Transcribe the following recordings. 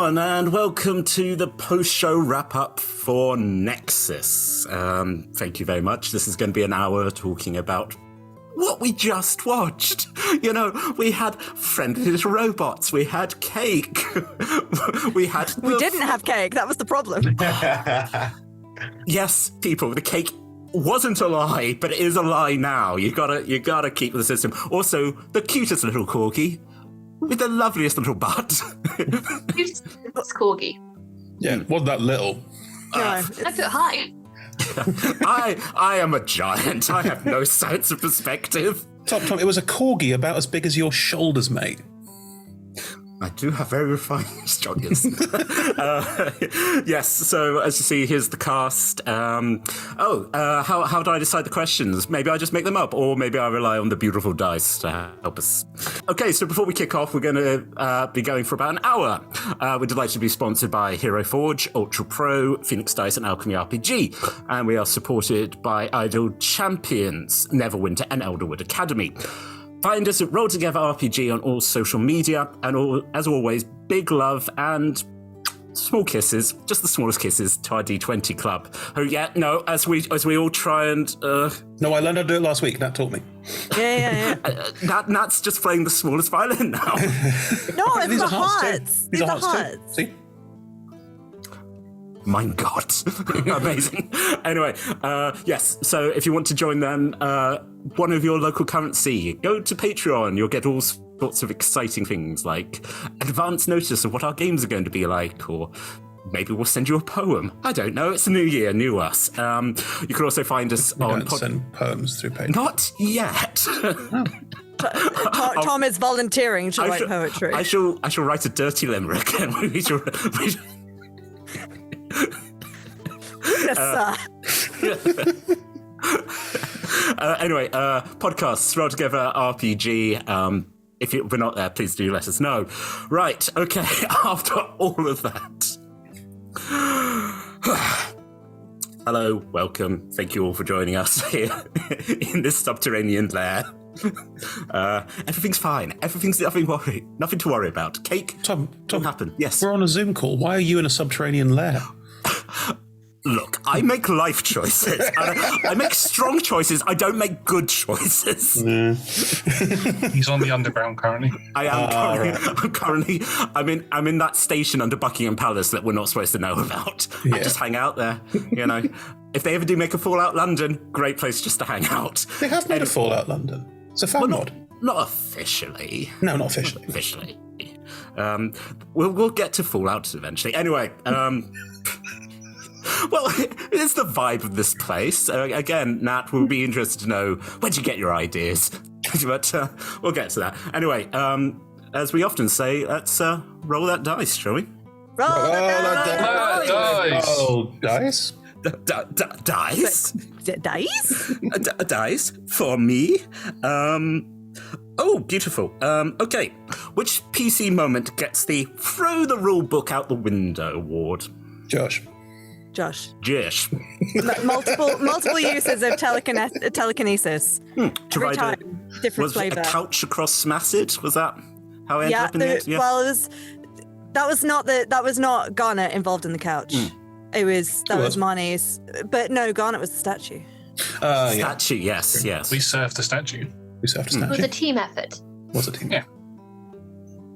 everyone, and welcome to the post-show wrap-up for Nexus. Thank you very much. This is going to be an hour talking about what we just watched. You know, we had friendly little robots, we had cake, we didn't have cake, that was the problem. Yes, people, the cake wasn't a lie, but it is a lie now. You gotta keep with the system. Also, the cutest little corgi with the loveliest little butt. What's corgi? Yeah, wasn't that little? No, I feel high. I am a giant. I have no sense of perspective. Tom, it was a corgi about as big as your shoulders, mate. I do have very refined shoulders. Yes, so as you see, here's the cast. How do I decide the questions? Maybe I just make them up, or maybe I rely on the beautiful dice to help us. Okay, so before we kick off, we're going to be going for about an hour. We're delighted to be sponsored by Hero Forge, Ultra Pro, Phoenix Dice, and Alchemy RPG. And we are supported by Idle Champions, Neverwinter, and Elderwood Academy. Find us at Roll Together RPG on all social media, and as always, big love and small kisses, just the smallest kisses, to our D20 club. Oh yeah, no, as we all try and. No, I learned how to do it last week. Nat taught me. Yeah. Nat's just playing the smallest violin now. No, it's the hearts. These are hearts. See. My God. Amazing. Anyway, yes, so if you want to join them, one of your local currency, go to Patreon. You'll get all sorts of exciting things like advance notice of what our games are going to be like, or maybe we'll send you a poem. I don't know. It's a new year, new us. You can also find us on... send poems through Patreon. Not yet. Tom is volunteering to write poetry. I shall write a dirty limerick. Yes, sir. Anyway, podcasts, Roll Together RPG. If we're not there, please do let us know. Right, okay, after all of that. Hello, welcome. Thank you all for joining us here in this subterranean lair. Everything's fine. Everything's nothing to worry about. Cake, Tom, what happened? Yes. We're on a Zoom call. Why are you in a subterranean lair? Look, I make life choices. I make strong choices. I don't make good choices. He's on the underground currently. I am currently. I'm in that station under Buckingham Palace that we're not supposed to know about. Yeah. I just hang out there. You know, if they ever do make a Fallout London, great place just to hang out. They have made a Fallout London. It's a fan mod. Not officially. No, not officially. Not officially. We'll get to Fallout eventually. Anyway. Well, it's the vibe of this place. Again, Nat, we'll be interested to know where'd you get your ideas. But we'll get to that. Anyway, as we often say, let's roll that dice, shall we? Roll that dice. Oh, dice? Dice? Dice? Dice for me. Oh, beautiful. Okay. Which PC moment gets the throw the rule book out the window award? Josh. Multiple uses of telekinesis. To Every ride time, different flavour. A couch across Smacid? Was that how it ended up in the end? Yeah. Well, that was not Garnet involved in the couch. It was Marnie's. But no, Garnet was the statue. Statue, yes. We served the statue. It was a team effort. Yeah.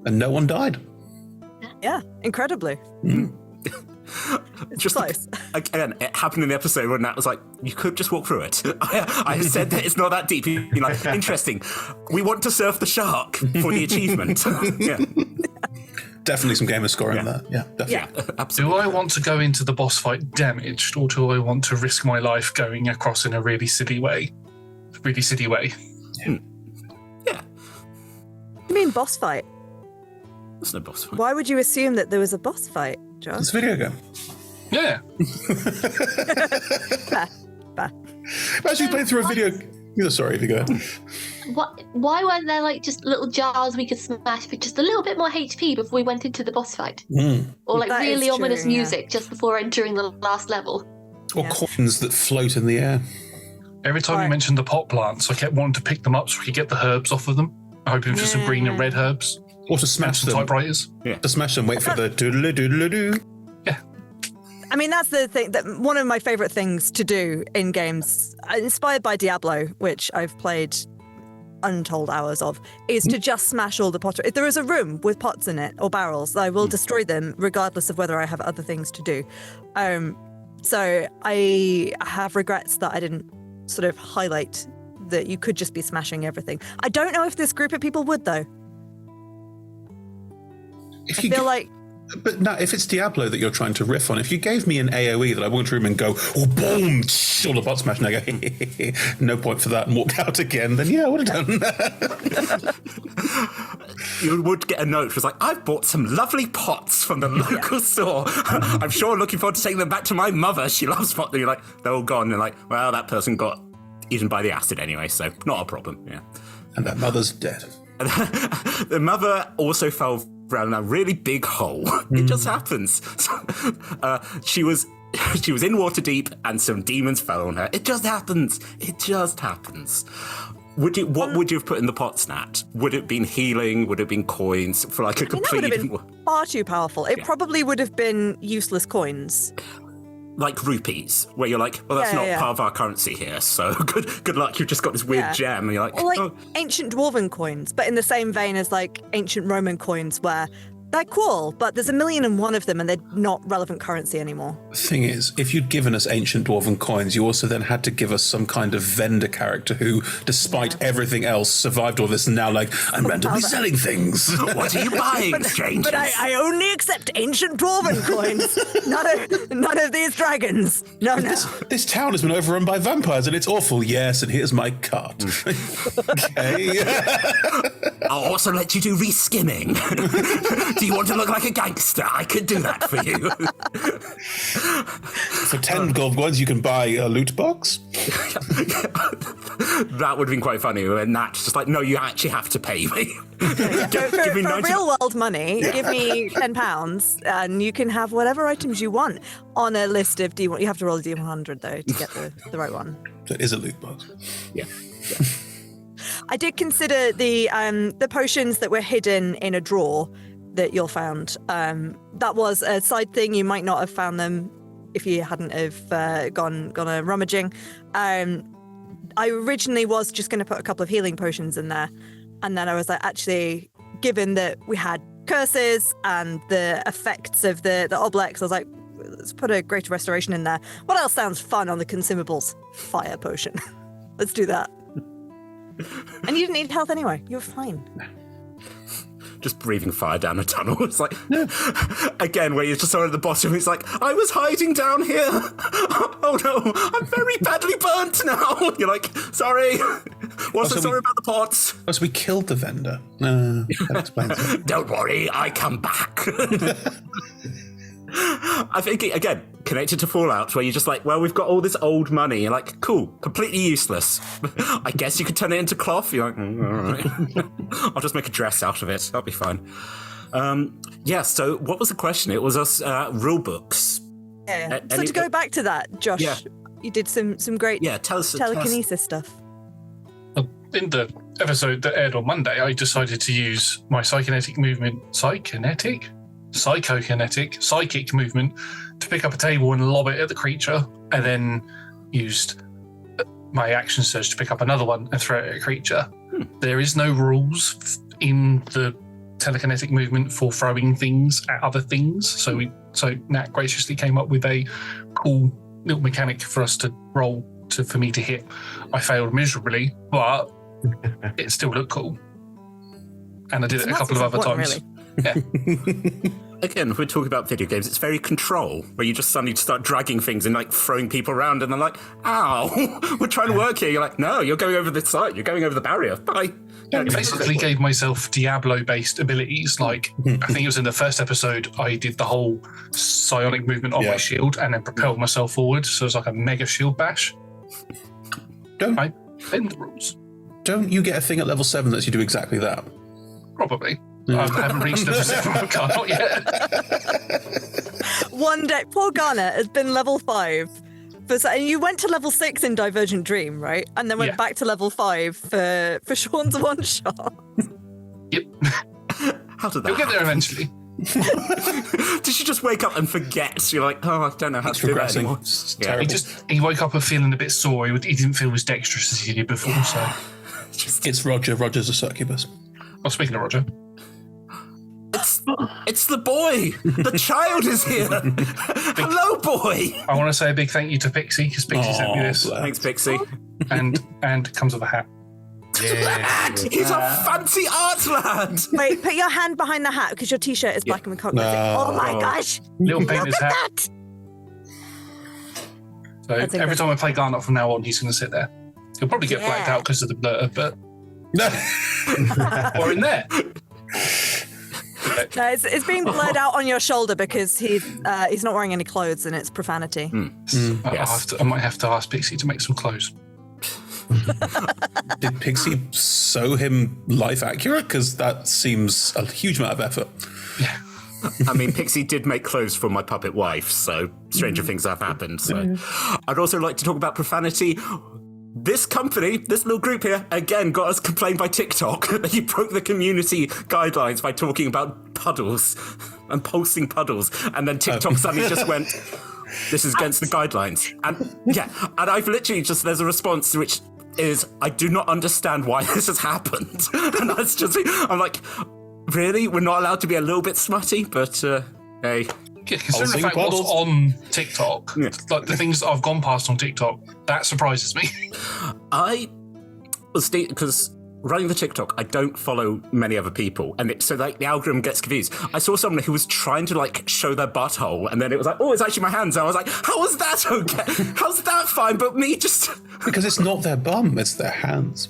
And no one died. Yeah, incredibly. It's just close. Again, it happened in the episode where Nat was like, you could just walk through it. I said that it's not that deep. You're like, interesting. We want to surf the shark for the achievement. Yeah. Definitely some gamer scoring there. Yeah, definitely. Yeah, absolutely. Do I want to go into the boss fight damaged, or do I want to risk my life going across in a really silly way? Yeah. You mean boss fight? There's no boss fight. Why would you assume that there was a boss fight, Josh? It's a video game. Yeah. Bah. Imagine you playing through a video... Sorry, if you go. Why weren't there like just little jars we could smash for just a little bit more HP before we went into the boss fight? Or like that really ominous true, music just before entering the last level? Or coins that float in the air. Every time you mentioned the pot plants, I kept wanting to pick them up so we could get the herbs off of them. I'm hoping for some green and red herbs. Or to smash them. Typewriters. To smash them, wait for the doodle-doo. Yeah. I mean, that's the thing, that one of my favorite things to do in games, inspired by Diablo, which I've played untold hours of, is to just smash all the pottery. If there is a room with pots in it or barrels, I will destroy them regardless of whether I have other things to do. So I have regrets that I didn't sort of highlight that you could just be smashing everything. I don't know if this group of people would, though. I feel like... But no, if it's Diablo that you're trying to riff on, if you gave me an AoE that I walked through and go, oh, boom, all the pot smash, and I go, no point for that, and walk out again, then yeah, I would have done that. You would get a note. It was like, I've bought some lovely pots from the local store. I'm sure looking forward to taking them back to my mother. She loves pots. And you're like, they're all gone. And you're like, well, that person got eaten by the acid anyway, so not a problem. Yeah. And that mother's dead. The mother also fell around a really big hole. It just happens. She was in water deep and some demons fell on her. It just happens. It just happens. What would you have put in the pots, Nat? Would it have been healing? Would it have been coins for like a complete... That would have been far too powerful. It probably would have been useless coins. Like rupees, where you're like, well, that's not part of our currency here, so good luck, you've just got this weird gem, and you're like... Or like ancient dwarven coins, but in the same vein as like ancient Roman coins, where they're cool, but there's 1,000,001 of them and they're not relevant currency anymore. The thing is, if you'd given us ancient dwarven coins, you also then had to give us some kind of vendor character who, despite everything else, survived all this and now like, I'm randomly selling things. What are you buying, strangers? But I only accept ancient dwarven coins, none of these dragons. No. This town has been overrun by vampires and it's awful. Yes, and here's my cart. Okay. I'll also let you do reskimming. Do you want to look like a gangster? I could do that for you. For 10 gold coins, you can buy a loot box. That would have been quite funny. And Nat's just like, no, you actually have to pay me. For real world money, give me £10 and you can have whatever items you want on a list of D1. You have to roll a D100 though to get the right one. So it is a loot box. Yeah. I did consider the potions that were hidden in a drawer that you'll found. That was a side thing. You might not have found them if you hadn't have gone a rummaging. I originally was just going to put a couple of healing potions in there, and then I was like, actually, given that we had curses and the effects of the oblex, I was like, let's put a greater restoration in there. What else sounds fun on the consumables? Fire potion. Let's do that. And you didn't need health anyway. You're fine. Just breathing fire down a tunnel. It's like, again, where you're just at the bottom, it's like, I was hiding down here. Oh no, I'm very badly burnt now. You're like, sorry. Wasn't sorry about the pots. Oh, so we killed the vendor. That explains it. Don't worry, I come back. I think, again, connected to Fallout, where you're just like, well, we've got all this old money. You're like, cool, completely useless. I guess you could turn it into cloth. You're like, all right. I'll just make a dress out of it. That'll be fine. So what was the question? It was us rule books. Yeah. So to go back to that, Josh, you did some great telekinesis stuff. In the episode that aired on Monday, I decided to use my psychic movement to pick up a table and lob it at the creature, and then used my action surge to pick up another one and throw it at a creature. There is no rules in the telekinetic movement for throwing things at other things, so Nat graciously came up with a cool little mechanic for us to roll for me to hit. I failed miserably, but it still looked cool, and I did it a couple of other times. Really. Yeah. Again, if we're talking about video games, it's very Control, where you just suddenly start dragging things and like throwing people around, and they're like, ow, we're trying to work here. You're like, no, you're going over the side, you're going over the barrier. Bye. I basically gave myself Diablo-based abilities. Like, I think it was in the first episode, I did the whole psionic movement on my shield and then propelled myself forward. So it's like a mega shield bash. I bend the rules. Don't you get a thing at level 7 that lets you do exactly that? Probably. I haven't reached level 7 with Garnet, not yet. One day, poor Garnet has been level 5. And you went to level 6 in Divergent Dream, right? And then went back to level 5 for Sean's one shot. Yep. How did that You'll get there happen? eventually. Did she just wake up and forget? You're like, oh, I don't know how to do that Progressing. anymore. It's Yeah. terrible. He woke up and feeling a bit sore. He didn't feel as dexterous as he did before. So, It's Roger. Roger's a succubus. well, speaking of Roger, It's the boy. The child is here. Hello, boy. I want to say a big thank you to Pixie because Pixie sent me this, bless. Thanks, Pixie. and comes with a hat. Lad, he's a fancy art lad. Wait, put your hand behind the hat because your t-shirt is black and we can't see it. Oh my gosh! Little Look painter's at hat. that! So That's every incredible. time I play Garnet from now on, he's going to sit there. He'll probably get blacked Yeah. out because of the blur, but or in there. No, it's being blurred out on your shoulder because he's not wearing any clothes and it's profanity. Yes. I might have to ask Pixie to make some clothes. Did Pixie sew him life accurate? Because that seems a huge amount of effort. Yeah. I mean, Pixie did make clothes for my puppet wife, so stranger things have happened. So, I'd also like to talk about profanity. This company, this little group here, again got us complained by TikTok that you broke the community guidelines by talking about puddles and posting puddles, and then TikTok suddenly just went, "This is against the guidelines." And yeah, and I've literally just there's a response which is, I do not understand why this has happened, and that's just I'm like, really? We're not allowed to be a little bit smutty, but hey. Yeah, considering the Pulsing fact what's puddles. on TikTok, like the things that I've gone past on TikTok, that surprises me. I was because running the TikTok, I don't follow many other people, and so like the algorithm gets confused. I saw someone who was trying to like show their butthole, and then it was like, oh, it's actually my hands. And I was like, how is that okay? How's that fine? But me just Because it's not their bum, it's their hands.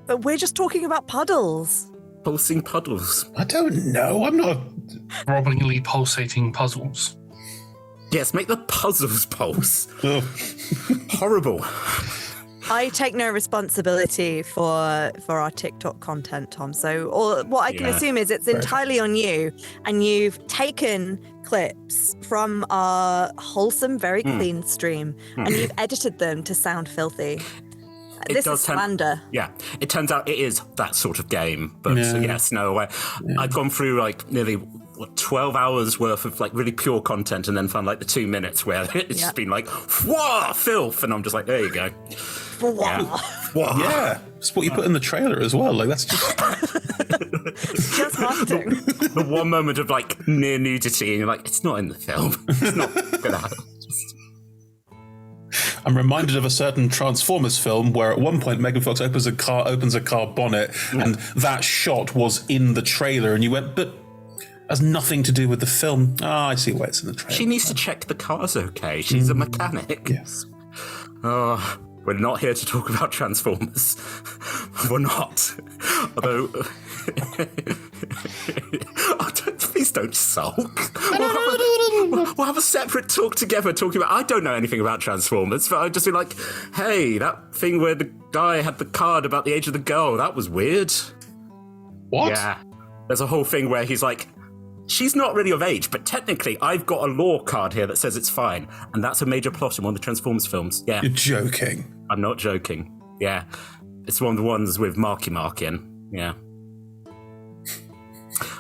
But we're just talking about puddles. pulsing puddles. I don't know. I'm not. Throbbingly pulsating puzzles. Yes, make the puzzles pulse. Oh. Horrible. I take no responsibility for our TikTok content, Tom. So, or what I can Yeah. assume is it's entirely on you, and you've taken clips from our wholesome, very clean stream, and you've edited them to sound filthy. This is does tend- slander. Yeah, it turns out it is that sort of game. But Yeah. yes, no way. I've gone through like nearly 12 hours worth of like really pure content and then found like the 2 minutes where it's just been like, whoa, filth. And I'm just like, there you go. Wow. Whoa. Yeah, it's what you put in the trailer as well. Like that's just. Just marketing. The one moment of like near nudity and you're like, it's not in the film. It's not gonna happen. I'm reminded of a certain Transformers film where at one point Megan Fox opens a car bonnet, and that shot was in the trailer, and you went, but has nothing to do with the film. I see why it's in the trailer. She needs to check the car's okay. She's a mechanic. Yes. Oh, we're not here to talk about Transformers. We're not. Although, please don't sulk. We'll have a separate talk together talking about, I don't know anything about Transformers, but I'd just be like, hey, that thing where the guy had the card about the age of the girl, that was weird. What? Yeah. There's a whole thing where he's like, she's not really of age, but technically I've got a law card here that says it's fine. And that's a major plot in one of the Transformers films. Yeah. You're joking. I'm not joking. Yeah. It's one of the ones with Marky Mark in. Yeah.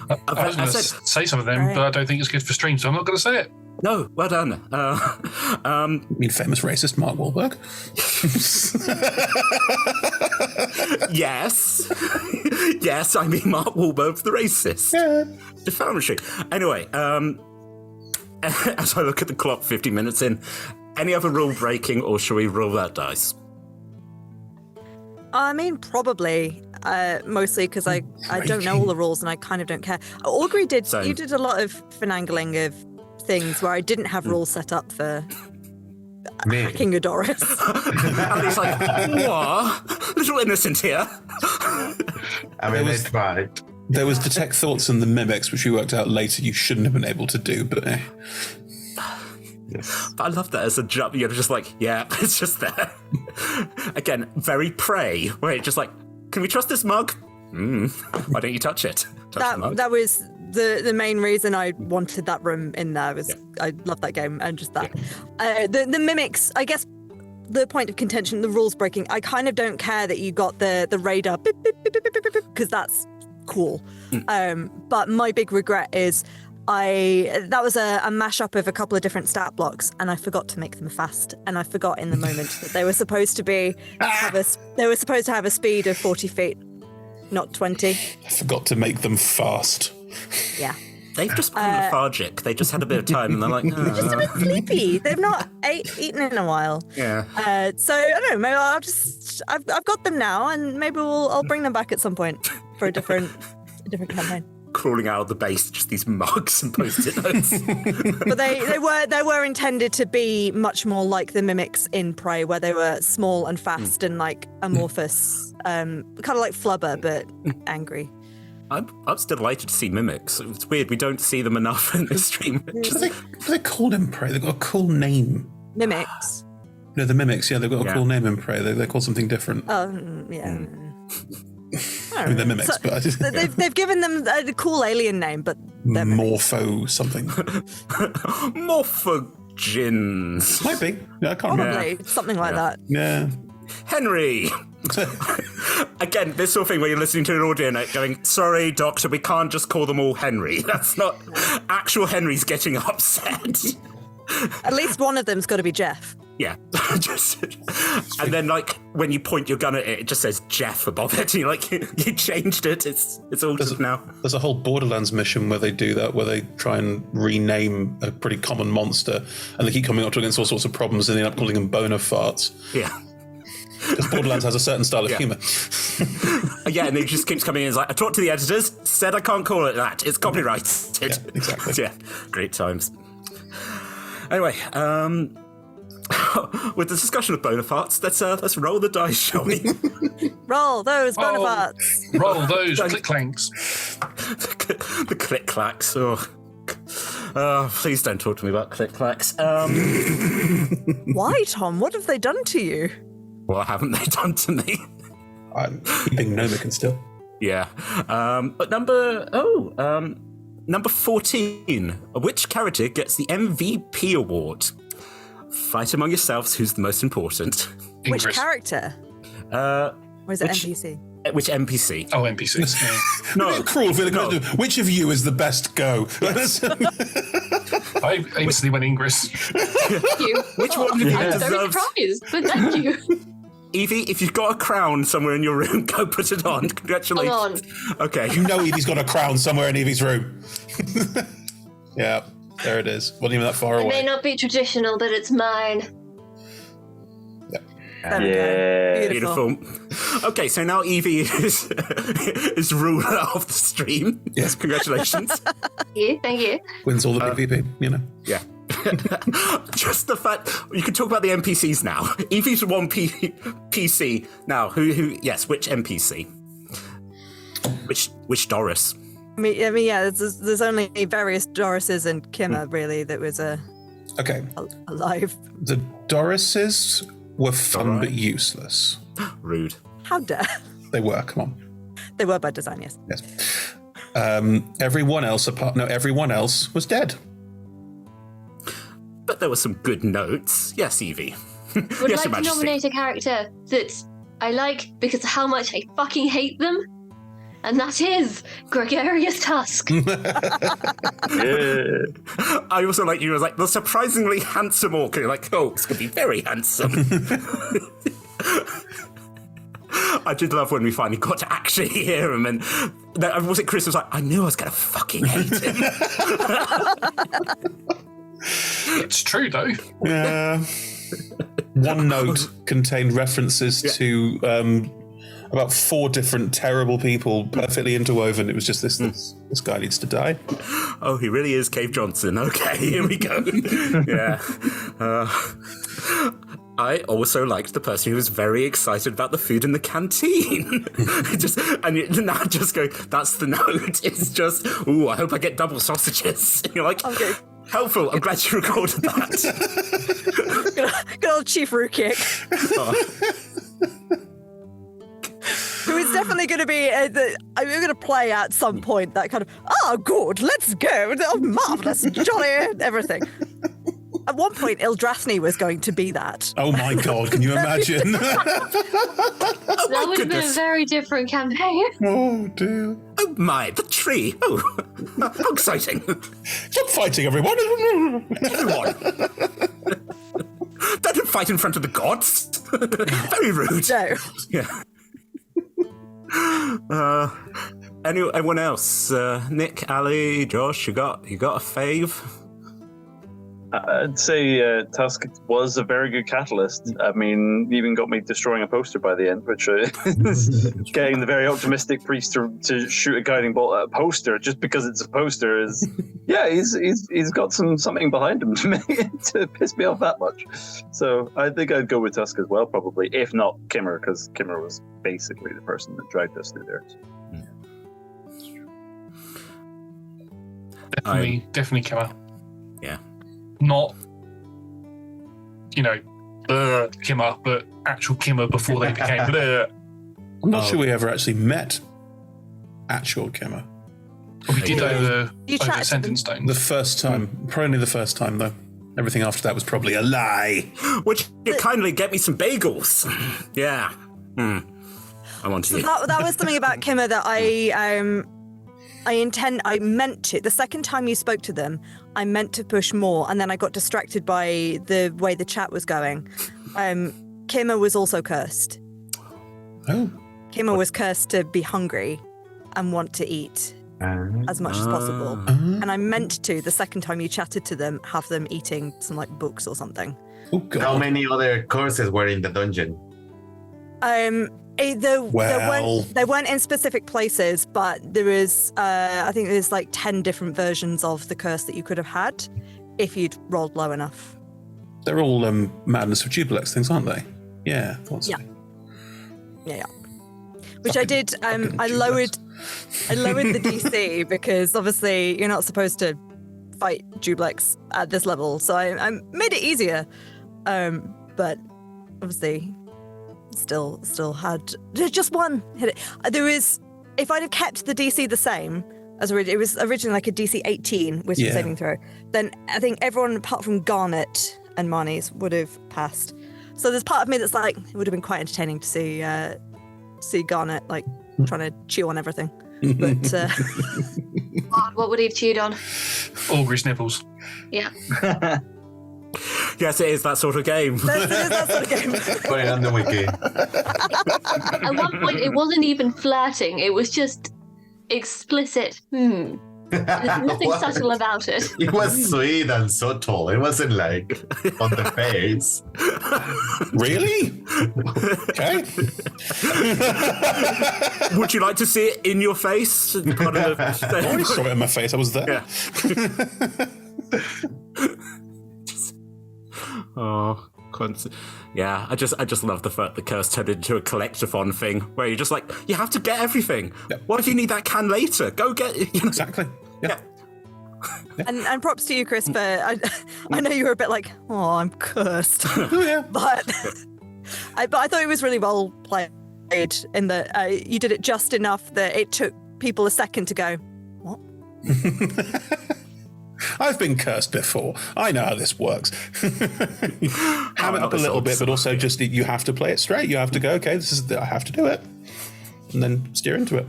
I was going to say some of them, but I don't think it's good for stream, so I'm not going to say it. No, well done. You mean famous racist Mark Wahlberg? Yes. Yes, I mean Mark Wahlberg, the racist. Yeah. Defamatory. Anyway, as I look at the clock 50 minutes in, any other rule breaking or shall we roll that dice? I mean, probably. Mostly because I don't know all the rules and I kind of don't care. Augury did. Same. You did a lot of finagling of things where I didn't have rules set up for hacking a Doris. And he's like, what? Little innocent here. I mean, they tried. There was detect thoughts and the mimics, which we worked out later you shouldn't have been able to do, but Yes. But I love that as a jump. You're just like, yeah, it's just there. Again, very Prey, where it's just like, can we trust this mug? Why don't you touch it? Touch the mug. That was the main reason I wanted that room in there. Was I love that game and just that. The mimics, I guess. The point of contention, the rules breaking. I kind of don't care that you got the radar because that's cool. But my big regret is that was a mashup of a couple of different stat blocks, and I forgot to make them fast. And I forgot in the moment that they were supposed to have a speed of 40 feet, not 20. I forgot to make them fast. Yeah. They've just become lethargic. They just had a bit of time, and they're like, Just a bit sleepy. They've not eaten in a while. yeah. So I don't know. Maybe I've got them now, and maybe I'll bring them back at some point for a different campaign. Crawling out of the base, just these mugs and post-it notes. But they were intended to be much more like the mimics in Prey, where they were small and fast and like amorphous, kind of like Flubber but angry. I'm still delighted to see mimics. It's weird, we don't see them enough in this stream. They're called in Prey. They've got a cool name. Mimics. No, the mimics. Yeah, they've got a cool name in Prey. They're called something different. Yeah. I mean, they're mimics, So, but I just, they've given them a cool alien name, but they're mimics. Morpho something. Morphogins. Might be. Yeah, I can't remember. Probably something like that. Yeah. Henry. Again, this sort of thing where you're listening to an audio note going, sorry, Doctor, we can't just call them all Henry. That's not... Actual Henry's getting upset. At least one of them's got to be Jeff. Yeah. And then, like, when you point your gun at it, it just says Jeff above it. And you're like, you changed it. It's altered now. There's a whole Borderlands mission where they do that, where they try and rename a pretty common monster, and they keep coming up against all sorts of problems, and they end up calling them boner farts. Yeah. Because Borderlands has a certain style of humour. Yeah, and it just keeps coming in. It's like, I talked to the editors, said I can't call it that. It's copyrighted. Yeah, exactly. Yeah, great times. Anyway, with the discussion of boner farts, let's roll the dice, shall we? Roll those bonafarts. Roll those click clanks. The click clacks. Oh, please don't talk to me about click clacks. Why, Tom? What have they done to you? What haven't they done to me? I'm keeping Nomican still. Yeah. But number 14. Which character gets the MVP award? Fight among yourselves who's the most important. Which Ingress. character? Or is it NPC? Which NPC? Oh, NPCs. Yeah. No. Cruel feeling. No. Which of you is the best go? I instantly went Ingress. Thank you. Which one of you I'm very deserves... surprised, but thank you. Evie, if you've got a crown somewhere in your room, go put it on. Congratulations. Hold on. Okay. You know Evie's got a crown somewhere in Evie's room. Yeah, there it is. Wasn't even that far It may away. not be traditional, but it's mine. There we go. Beautiful. Beautiful. Okay, so now Evie is ruler of the stream. Yes. Congratulations. Thank you. Wins all the PvP, you know. Yeah. Just the fact you can talk about the NPCs now. Evie's one PC now. Who? Yes, which NPC? Which Doris? I mean, yeah. There's only various Dorises and Kimmer really that was Okay, alive. the Dorises were fun Alright. but useless. Rude. How dare? They were, come on. They were by design, yes. Yes. Everyone else was dead. But there were some good notes. Yes, Evie. Would Yes, like Your to Majesty. nominate a character that I like because of how much I fucking hate them. And that is Gregarious Tusk. I also like you. Was like the surprisingly handsome orc. You're like, oh, it's gonna be very handsome. I did love when we finally got to actually hear him, and was it Chris was like, I knew I was gonna fucking hate him. It's true, though. Yeah. One note contained references to about 4 different terrible people, perfectly interwoven. It was just this guy needs to die. Oh, he really is Cave Johnson. Okay, here we go. Yeah. I also liked the person who was very excited about the food in the canteen. Now just go, that's the note. It's just, ooh, I hope I get double sausages. And you're like, Okay. helpful. I'm glad you recorded that. Good old Chief Rukik. Who is definitely going to be, I'm going to play at some point that kind of, good, let's go, oh, marvellous, jolly, everything. At one point, Ildrathni was going to be that. Oh my God, can you imagine? That would have been a very different campaign. Oh dear. Oh my, the tree. Oh, how exciting. Stop fighting, everyone. Everyone. Don't fight in front of the gods. Very rude. No. Yeah. Anyone else? Nick, Ali, Josh, you got a fave? I'd say Tusk was a very good catalyst. I mean, even got me destroying a poster by the end, which is getting the very optimistic priest to shoot a guiding bolt at a poster just because it's a poster is, yeah, he's got something behind him to piss me off that much. So I think I'd go with Tusk as well, probably, if not Kimmer, because Kimmer was basically the person that dragged us through there. Definitely Kimmer. Yeah. Not, Kimmer, but actual Kimmer before they became bleh. I'm not sure we ever actually met actual Kimmer. We did over chatted to Sentence Stone. The first time, probably the first time though. Everything after that was probably a lie. Would you kindly get me some bagels? Yeah. I want to So eat. that was something about Kimmer that I meant to. The second time you spoke to them, I meant to push more, and then I got distracted by the way the chat was going. Kimmer was also cursed. Oh. Kimmer was cursed to be hungry and want to eat as much as possible. And I meant to, the second time you chatted to them, have them eating some like books or something. Oh God. How many other courses were in the dungeon? They weren't in specific places, but there is, I think there's like 10 different versions of the curse that you could have had if you'd rolled low enough. They're all Madness of Jubilex things, aren't they? Yeah. Thought so. Yeah. Which I did. I lowered the DC because obviously you're not supposed to fight Jublex at this level, so I made it easier. But obviously, still had just one hit it. There is, if I'd have kept the DC the same as it was originally like a DC 18 wisdom saving throw, then I think everyone apart from Garnet and Marnie's would have passed. So there's part of me that's like, it would have been quite entertaining to see Garnet like trying to chew on everything. But What would he have chewed on? Augury's nipples. Yeah. Yes, it is that sort of game. it is that sort of game. Put it on the wiki. At one point, it wasn't even flirting. It was just explicit. There's nothing What? subtle about it. It was sweet and subtle. It wasn't like on the face. Really? Okay. Would you like to see it in your face? I already saw it in my face. I was there. Yeah. Oh, yeah. I just love the fact the curse turned into a collectathon thing where you're just like, you have to get everything. Yep. What if you need that can later? Go get it. You know? Exactly. Yeah. And props to you, Chris, for I know you were a bit like, oh, I'm cursed. Oh, yeah. But I thought it was really well played in that you did it just enough that it took people a second to go, what? I've been cursed before. I know how this works. Ham it up a little bit, but also just you have to play it straight. You have to go, okay, I have to do it. And then steer into it.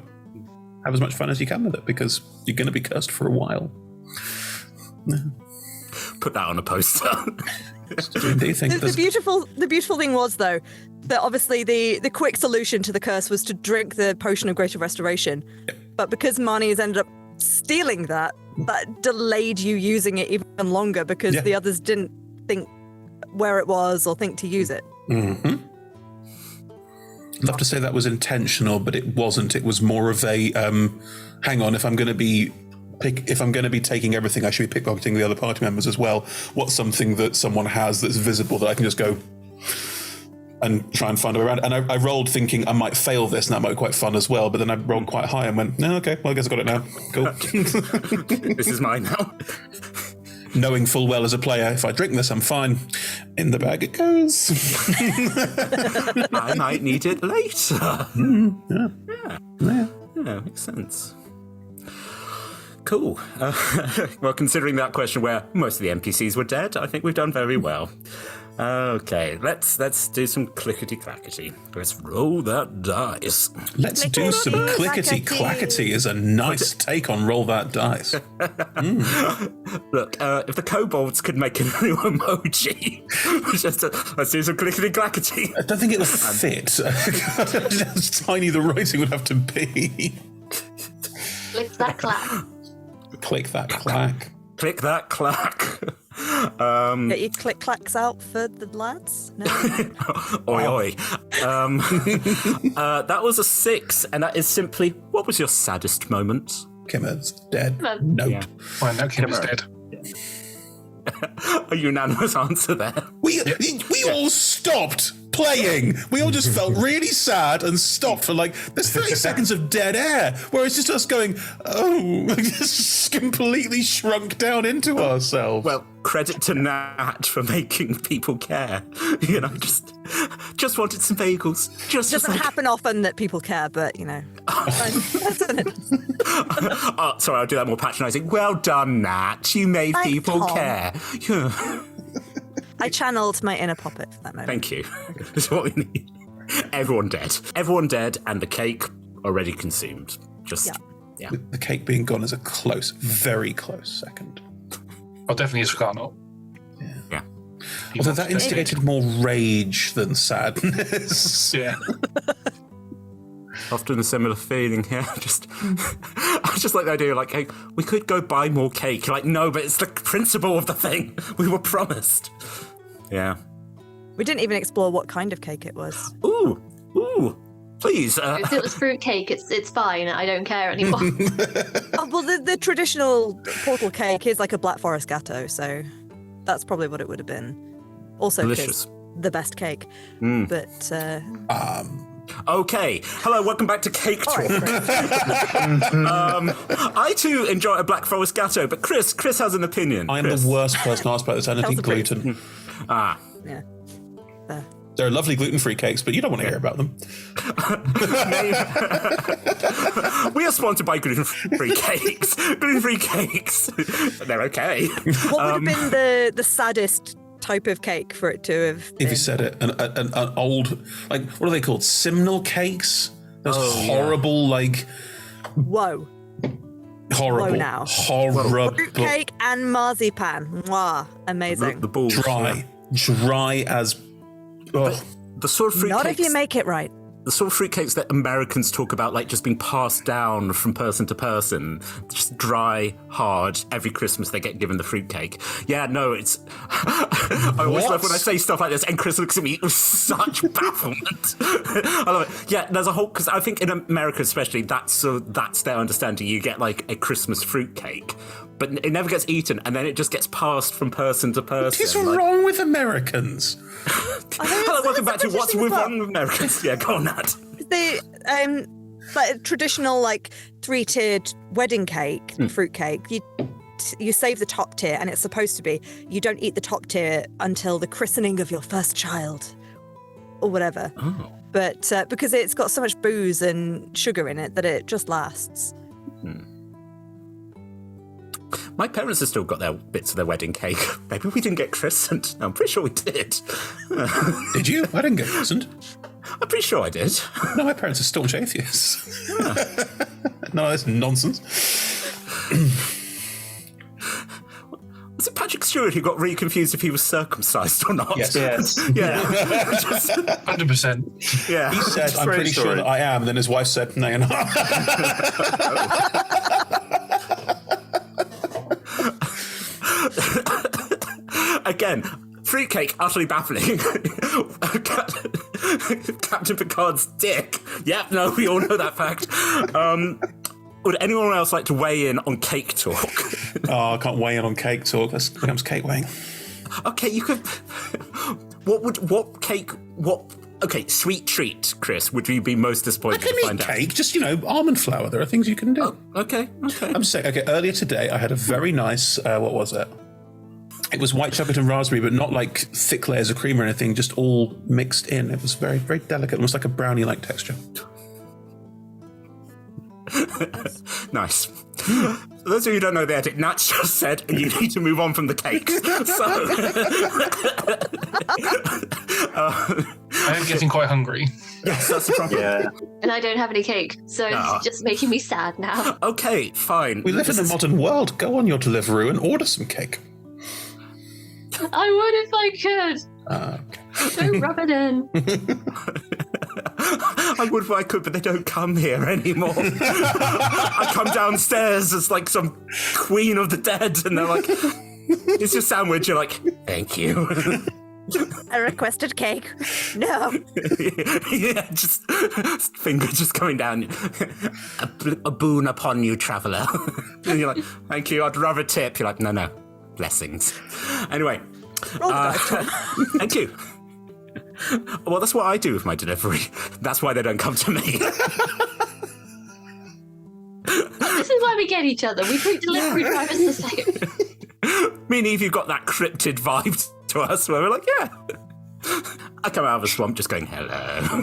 Have as much fun as you can with it because you're going to be cursed for a while. Put that on a poster. The beautiful thing was though that obviously the quick solution to the curse was to drink the potion of greater restoration. Yep. But because Marnie has ended up stealing that delayed you using it even longer because the others didn't think where it was or think to use it. Mm-hmm. I'd love to say that was intentional, but it wasn't. It was more of a hang on, if I'm going to be taking everything, I should be pickpocketing the other party members as well. What's something that someone has that's visible that I can just go and try and find a way around? And I rolled thinking I might fail this, and that might be quite fun as well. But then I rolled quite high and went, no, okay, well, I guess I got it now. Cool. This is mine now. Knowing full well as a player, if I drink this, I'm fine. In the bag it goes. I might need it later. Yeah. Yeah, makes sense. Cool. Well, considering that question where most of the NPCs were dead, I think we've done very well. Okay, let's do some clickety-clackety. Let's roll that dice. Let's do some clickety-clackety is a nice take on roll that dice. Look, if the kobolds could make a new emoji, let's do some clickety-clackety. I don't think it will fit. How tiny the writing would have to be. Click that clack. Click that clack. Click that clack. Get your click clacks out for the lads? No. Oi, oi. That was a 6, and that is simply, what was your saddest moment? Kimmer's dead. Well, Nope. Yeah. Well, no, Kim's dead. A unanimous answer there. We all stopped playing. We all just felt really sad and stopped for like, there's 30 seconds of dead air where it's just us going, oh, just completely shrunk down into ourselves. Well, credit to Nat for making people care. You know, just wanted some bagels. Just Doesn't like, happen often that people care, but you know. oh, sorry, I'll do that more patronising. Well done, Nat. You made Thanks, people Tom. care. Yeah. I channeled my inner puppet for that moment. Thank you. That's what we need. Everyone dead. Everyone dead, and the cake already consumed. Just, yeah. The cake being gone is a close, very close second. Well, definitely is Scarnot. Yeah. Although that instigated more rage than sadness. Yeah. Often a similar feeling here. I just like the idea, like, hey, we could go buy more cake. You're like, no, but it's the principle of the thing. We were promised. Yeah. We didn't even explore what kind of cake it was. Ooh. Please. if it was fruit cake, it's fine. I don't care anymore. Oh, well, the traditional portal cake is like a Black Forest Gatto, so that's probably what it would have been. Also, Delicious. the best cake. But Okay. Hello, welcome back to Cake Talk. I too enjoy a Black Forest Gatto, but Chris has an opinion. I am Chris. the worst person asked about this. Anything Tell the truth. gluten. yeah. There are lovely gluten-free cakes, but you don't want to hear about them. We are sponsored by gluten-free cakes. Gluten-free cakes. They're okay. What would have been the saddest type of cake for it to have been? If you said it, an old, like, what are they called? Simnel cakes? Those horrible, like, Whoa. horrible, Whoa now. horrible, Fruitcake and marzipan. Mwah. Amazing. The balls. dry as. Oh, The sort of fruit Not cakes, if you make it right. the sort of fruitcakes that Americans talk about, like just being passed down from person to person, just dry, hard. Every Christmas they get given the fruitcake. Yeah, no, it's. I always love when I say stuff like this, and Chris looks at me with such bafflement. I love it. Yeah, there's a whole, because I think in America especially, that's their understanding. You get like a Christmas fruitcake, but it never gets eaten, and then it just gets passed from person to person. what is like, wrong with Americans? Hello, welcome back to What's With Wrong with Americans. Yeah, go on, Nat. The like a traditional like 3-tiered wedding cake, fruit cake. You save the top tier, and it's supposed to be you don't eat the top tier until the christening of your first child, or whatever. Oh. But because it's got so much booze and sugar in it that it just lasts. My parents have still got their bits of their wedding cake. Maybe we didn't get christened. No, I'm pretty sure we did. Did you? I didn't get christened. I'm pretty sure I did. No, my parents are staunch atheists. No, that's nonsense. Was it Patrick Stewart who got really confused if he was circumcised or not? Yes. Yes. Yeah. 100%. Yeah. He said, I'm Great pretty sure story. that I am. Then his wife said, no, you're not. Again, fruitcake, utterly baffling. Captain Picard's dick. Yep, no, we all know that fact. Would anyone else like to weigh in on cake talk? Oh, I can't weigh in on cake talk. That becomes cake weighing. Okay, you could. Okay, sweet treat, Chris. Would you be most I disappointed can to eat find out? cake, just, almond flour. There are things you can do. Okay. I'm saying, okay, earlier today I had a very nice, what was it? It was white chocolate and raspberry, but not like thick layers of cream or anything, just all mixed in. It was very, very delicate, almost like a brownie-like texture. Nice. For those of you who don't know the edit, Nat just said, and you need to move on from the cake. I'm getting quite hungry. Yes, that's the problem. Yeah. And I don't have any cake, so it's just making me sad now. Okay, fine. We live in a modern world. Go on your Deliveroo and order some cake. I would if I could. Okay. Don't rub it in. I would if I could, but they don't come here anymore. I come downstairs as like some queen of the dead, and they're like, "It's your sandwich." You're like, "Thank you." I requested cake. No. Yeah, just finger just coming down. A boon upon you, traveller. And you're like, "Thank you. I'd rather tip." You're like, "No, blessings." Anyway, Roll the dice, Tom. thank you. Well, that's what I do with my delivery. That's why they don't come to me. This is why we get each other. We treat delivery drivers the same. Me and Eve, you've got that cryptid vibe to us where we're like, yeah. I come out of a swamp just going, hello.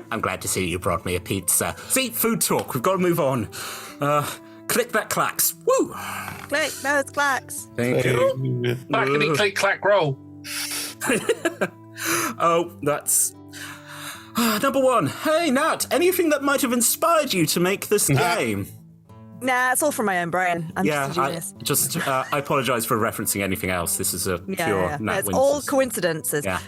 I'm glad to see you brought me a pizza. See, food talk. We've got to move on. Click that clacks. Woo! Click those clacks. Thank you. Clackety click clack roll. Oh, that's... number one. Hey, Nat, anything that might have inspired you to make this game? Nah, it's all from my own brain. I'm just a genius. I apologise for referencing anything else. This is a pure Nat It's Winters. all coincidences. Yeah.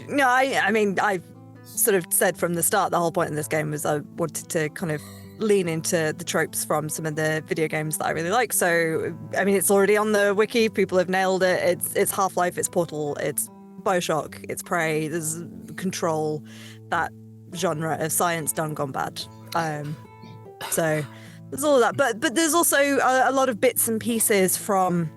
No, I mean, I sort of said from the start the whole point of this game was I wanted to kind of lean into the tropes from some of the video games that I really like. So, I mean, it's already on the wiki. People have nailed it. It's Half-Life, it's Portal, it's Bioshock, it's Prey, there's Control, that genre of science done gone bad. So there's all of that. But there's also a lot of bits and pieces from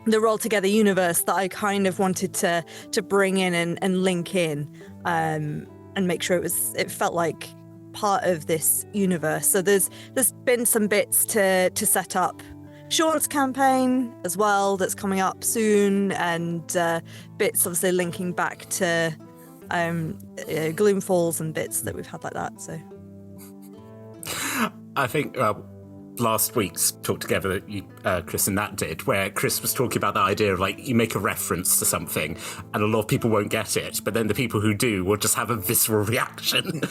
the Roll Together universe that I kind of wanted to bring in and link in and make sure it felt like part of this universe. So there's been some bits to set up Sean's campaign as well that's coming up soon, and bits obviously linking back to Gloom Falls and bits that we've had like that. So I think last week's talk together that you, Chris and Nat did, where Chris was talking about the idea of like you make a reference to something and a lot of people won't get it, but then the people who do will just have a visceral reaction,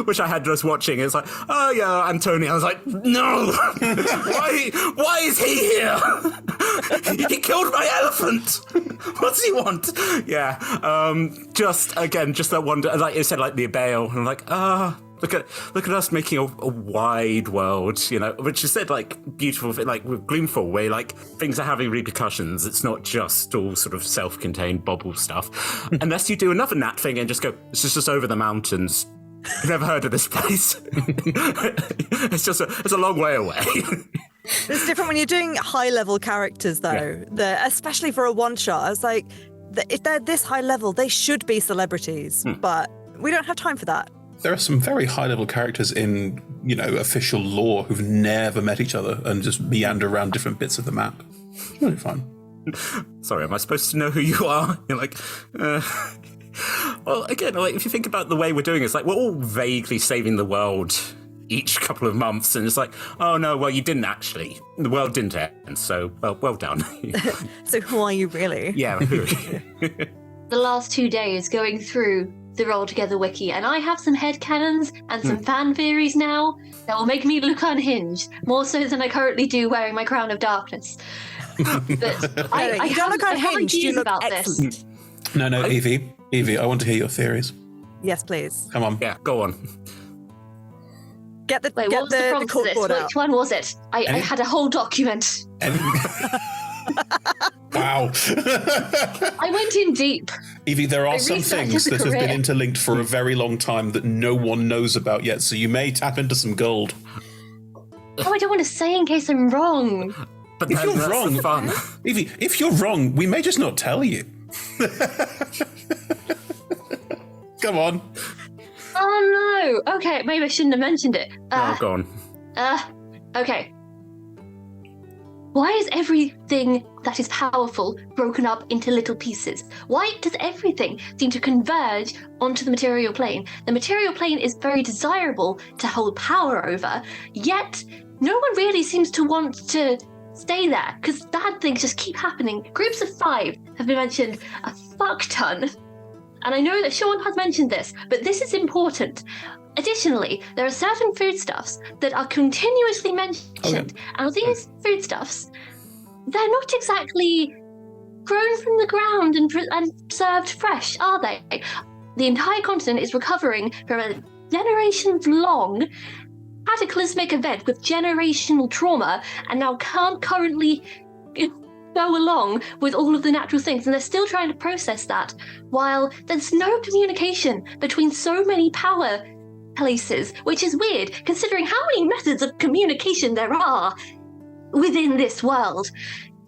which I had just watching. It's like, oh yeah, Antonio. I was like, no, why is he here? He killed my elephant. What does he want? Yeah, just that wonder, like you said, like the Abale, and I'm like, Look at us making a wide world, you know, which you said, like, beautiful, like with Gloomfall, where, like, things are having repercussions. It's not just all sort of self-contained bobble stuff. Unless you do another Nat thing and just go, it's just over the mountains. I've never heard of this place. It's a long way away. it's different when you're doing high-level characters, though. Especially for a one-shot. I was like, if they're this high level, they should be celebrities, but we don't have time for that. There are some very high-level characters in, you know, official lore who've never met each other and just meander around different bits of the map. It's really fun. Sorry, am I supposed to know who you are? You're like, Well, again, like, if you think about the way we're doing it, it's like we're all vaguely saving the world each couple of months, and it's like, oh no, well, you didn't actually. The world didn't end, so, well done. So who are you really? Yeah. The last 2 days going through the Roll Together wiki, and I have some headcanons and some fan theories now that will make me look unhinged, more so than I currently do wearing my crown of darkness. But I you don't look have unhinged, you ideas look about excellent. this. No, Evie, I want to hear your theories. Yes, please. Come on. Yeah, go on. Get the Wait, what was the prompt for this? corkboard out. Which one was it? I had a whole document. Wow. I went in deep. Evie, there are some restarted things the that have been career. interlinked for a very long time that no one knows about yet, so you may tap into some gold. Oh, I don't want to say in case I'm wrong. But If then you're that's wrong, the fun. Evie, if you're wrong, we may just not tell you. Come on. Oh no. Okay, maybe I shouldn't have mentioned it. Oh, go on. Okay. Why is everything that is powerful broken up into little pieces? Why does everything seem to converge onto the material plane? The material plane is very desirable to hold power over, yet no one really seems to want to stay there, because bad things just keep happening. Groups of 5 have been mentioned a fuck ton. And I know that Sean has mentioned this, but this is important. Additionally, there are certain foodstuffs that are continuously mentioned, and these foodstuffs, they're not exactly grown from the ground and served fresh, are they? The entire continent is recovering from a generations-long cataclysmic event with generational trauma, and now can't currently go along with all of the natural things, and they're still trying to process that, while there's no communication between so many power places, which is weird considering how many methods of communication there are within this world.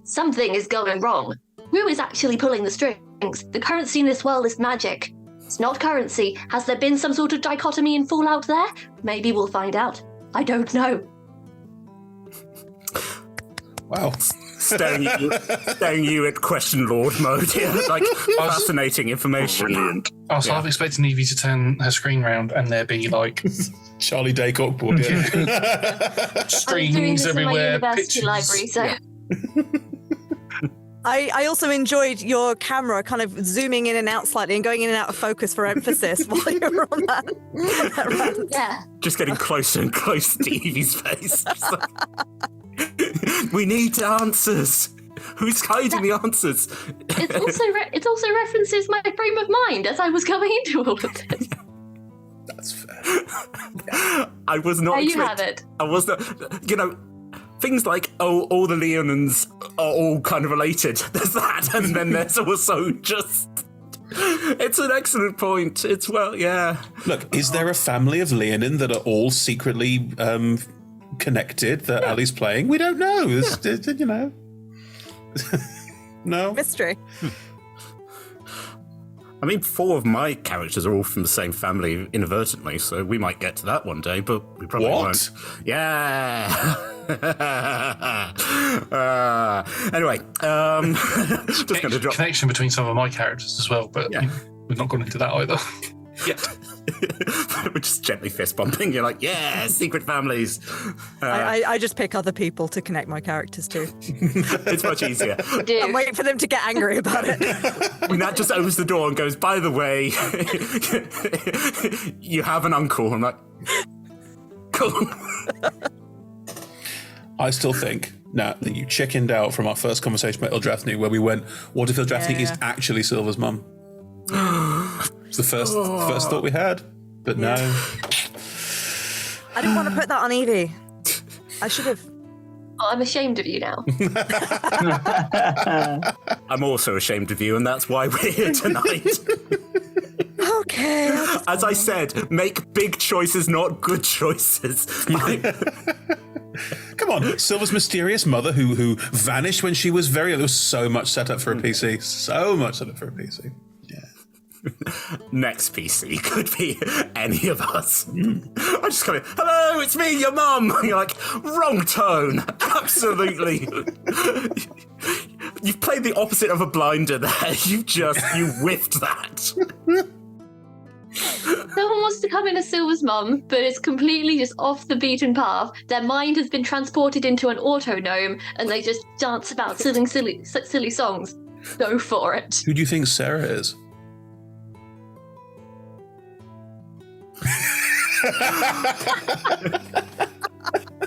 Something is going wrong. Who is actually pulling the strings? The currency in this world is magic. It's not currency. Has there been some sort of dichotomy and fallout there? Maybe we'll find out. I don't know. Wow. Staring you at question lord mode here. Like, fascinating information. Brilliant. I was half expecting Evie to turn her screen round and there be like Charlie Day cockboard. Yeah. I'm doing streams this in my everywhere, university pictures. library, so I also enjoyed your camera kind of zooming in and out slightly and going in and out of focus for emphasis while you were on that rant. yeah. Just getting closer and closer to Evie's face. We need answers. Who's hiding the answers? It also references my frame of mind as I was going into all of this. That's fair. I was not. There you have it. I was not. Things like all the Leonins are all kind of related. There's that, and then there's also just. It's an excellent point. It's yeah. Look, is there a family of Leonin that are all secretly connected that Ali's playing? We don't know. No. Mystery. I mean, 4 of my characters are all from the same family inadvertently, so we might get to that one day, but we probably won't. Yeah. Anyway, just going to drop connection between some of my characters as well, but we've not gone into that either. Yeah. We're just gently fist bumping. You're like, yeah, secret families. I just pick other people to connect my characters to. It's much easier. I'm waiting for them to get angry about it. And that just opens the door and goes, by the way, you have an uncle. I'm like, cool. I still think, now that you chickened out from our first conversation about Eldrathni, where we went, what if Eldrathni is actually Silver's mum? It's the first thought we had, but no. I didn't want to put that on Evie. I should have. Oh, I'm ashamed of you now. I'm also ashamed of you, and that's why we're here tonight. Okay. As I said, make big choices, not good choices. Come on, Silver's mysterious mother who vanished when she was very... There was so much set up for a PC. So much set up for a PC. Next PC could be any of us. I just kind of, hello, it's me, your mum. And you're like, wrong tone. Absolutely. You've played the opposite of a blinder there. You whiffed that. Someone wants to come in as Silver's mum, but it's completely just off the beaten path. Their mind has been transported into an auto gnome, and they just dance about singing silly songs. Go for it. Who do you think Sarah is?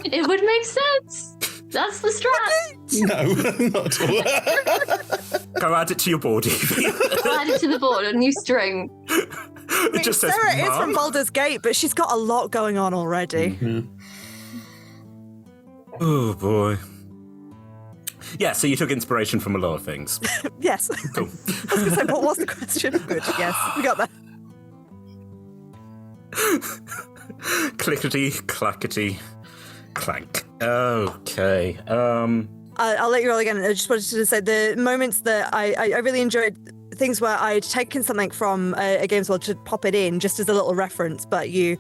It would make sense. That's the strat. No, not at all. Go add it to your board, Evie. I'll add it to the board, a new string. It just says Sarah is from Mum. Baldur's Gate, but she's got a lot going on already. Mm-hmm. Oh, boy. Yeah, so you took inspiration from a lot of things. Yes. Cool. I was going to say, what was the question? Good, yes, we got that. Clickety, clackety, clank. Okay. I'll let you roll again. I just wanted to say the moments that I really enjoyed things where I'd taken something from a games world to pop it in just as a little reference, but you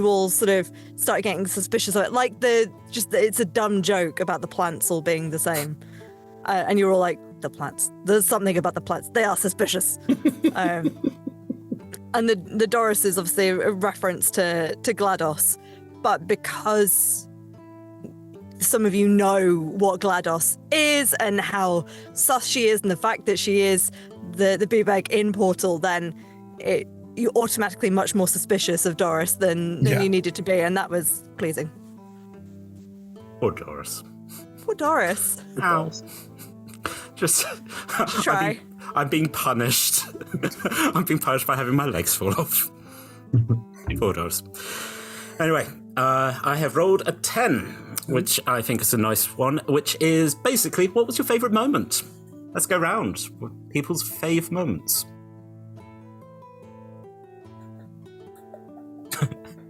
all sort of started getting suspicious of it, like it's a dumb joke about the plants all being the same, and you're all like, the plants. There's something about the plants. They are suspicious. And the Doris is obviously a reference to GLaDOS, but because some of you know what GLaDOS is and how sus she is, and the fact that she is the boob-egg in Portal, then you're automatically much more suspicious of Doris than you needed to be, and that was pleasing. Poor Doris. Poor Doris. Ow. Just try. I'm being punished. I'm being punished by having my legs fall off. Poor Doris. Anyway, I have rolled a 10, which I think is a nice one, which is basically, what was your favourite moment? Let's go round. People's fave moments.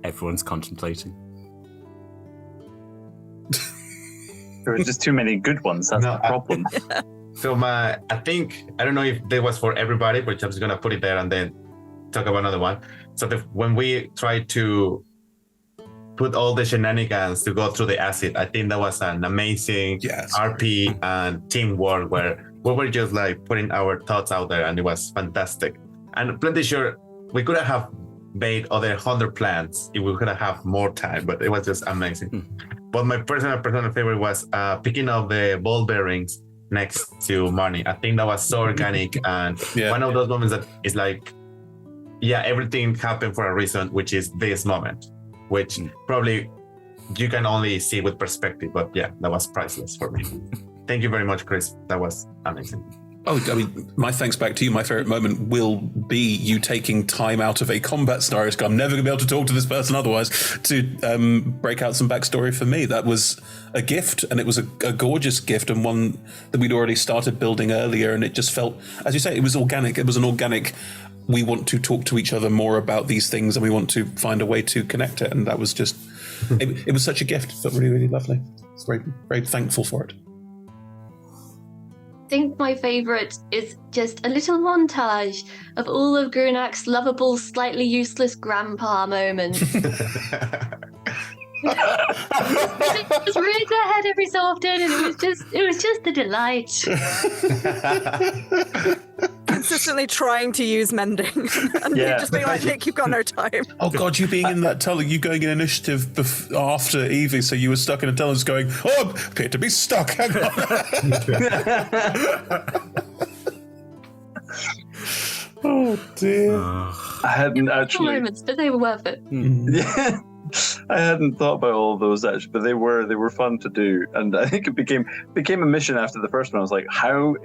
Everyone's contemplating. There were just too many good ones. That's the problem. So I don't know if that was for everybody, but I'm just going to put it there and then talk about another one. So when we tried to put all the shenanigans to go through the acid, I think that was an amazing RP and teamwork where we were just like putting our thoughts out there, and it was fantastic. And I'm pretty sure we could have made other 100 plans if we could have more time, but it was just amazing. But my personal favorite was picking up the ball bearings next to Marnie. I think that was so organic, and one of those moments that is like, everything happened for a reason, which is this moment, which probably you can only see with perspective, but that was priceless for me. Thank you very much, Chris. That was amazing. Oh, I mean, my thanks back to you. My favorite moment will be you taking time out of a combat scenario. I'm never going to be able to talk to this person otherwise, to break out some backstory for me. That was a gift, and it was a gorgeous gift, and one that we'd already started building earlier, and it just felt, as you say, it was organic. It was an organic, we want to talk to each other more about these things, and we want to find a way to connect it, and that was just, it was such a gift. It felt really, really lovely. I was very, very thankful for it. I think my favourite is just a little montage of all of Grunak's lovable, slightly useless grandpa moments. Just reads her head every so often, and it was just a delight. Consistently trying to use mending, and you just being like, Nick, you've got no time. Oh God, you being in that tunnel, you going in initiative after Evie, so you were stuck in a tunnel, just going, I appear to be stuck. Hang on. Oh dear. I hadn't actually. Moments, but they were worth it. Yeah. I hadn't thought about all of those actually, but they were fun to do, and I think it became a mission after the first one. I was like, how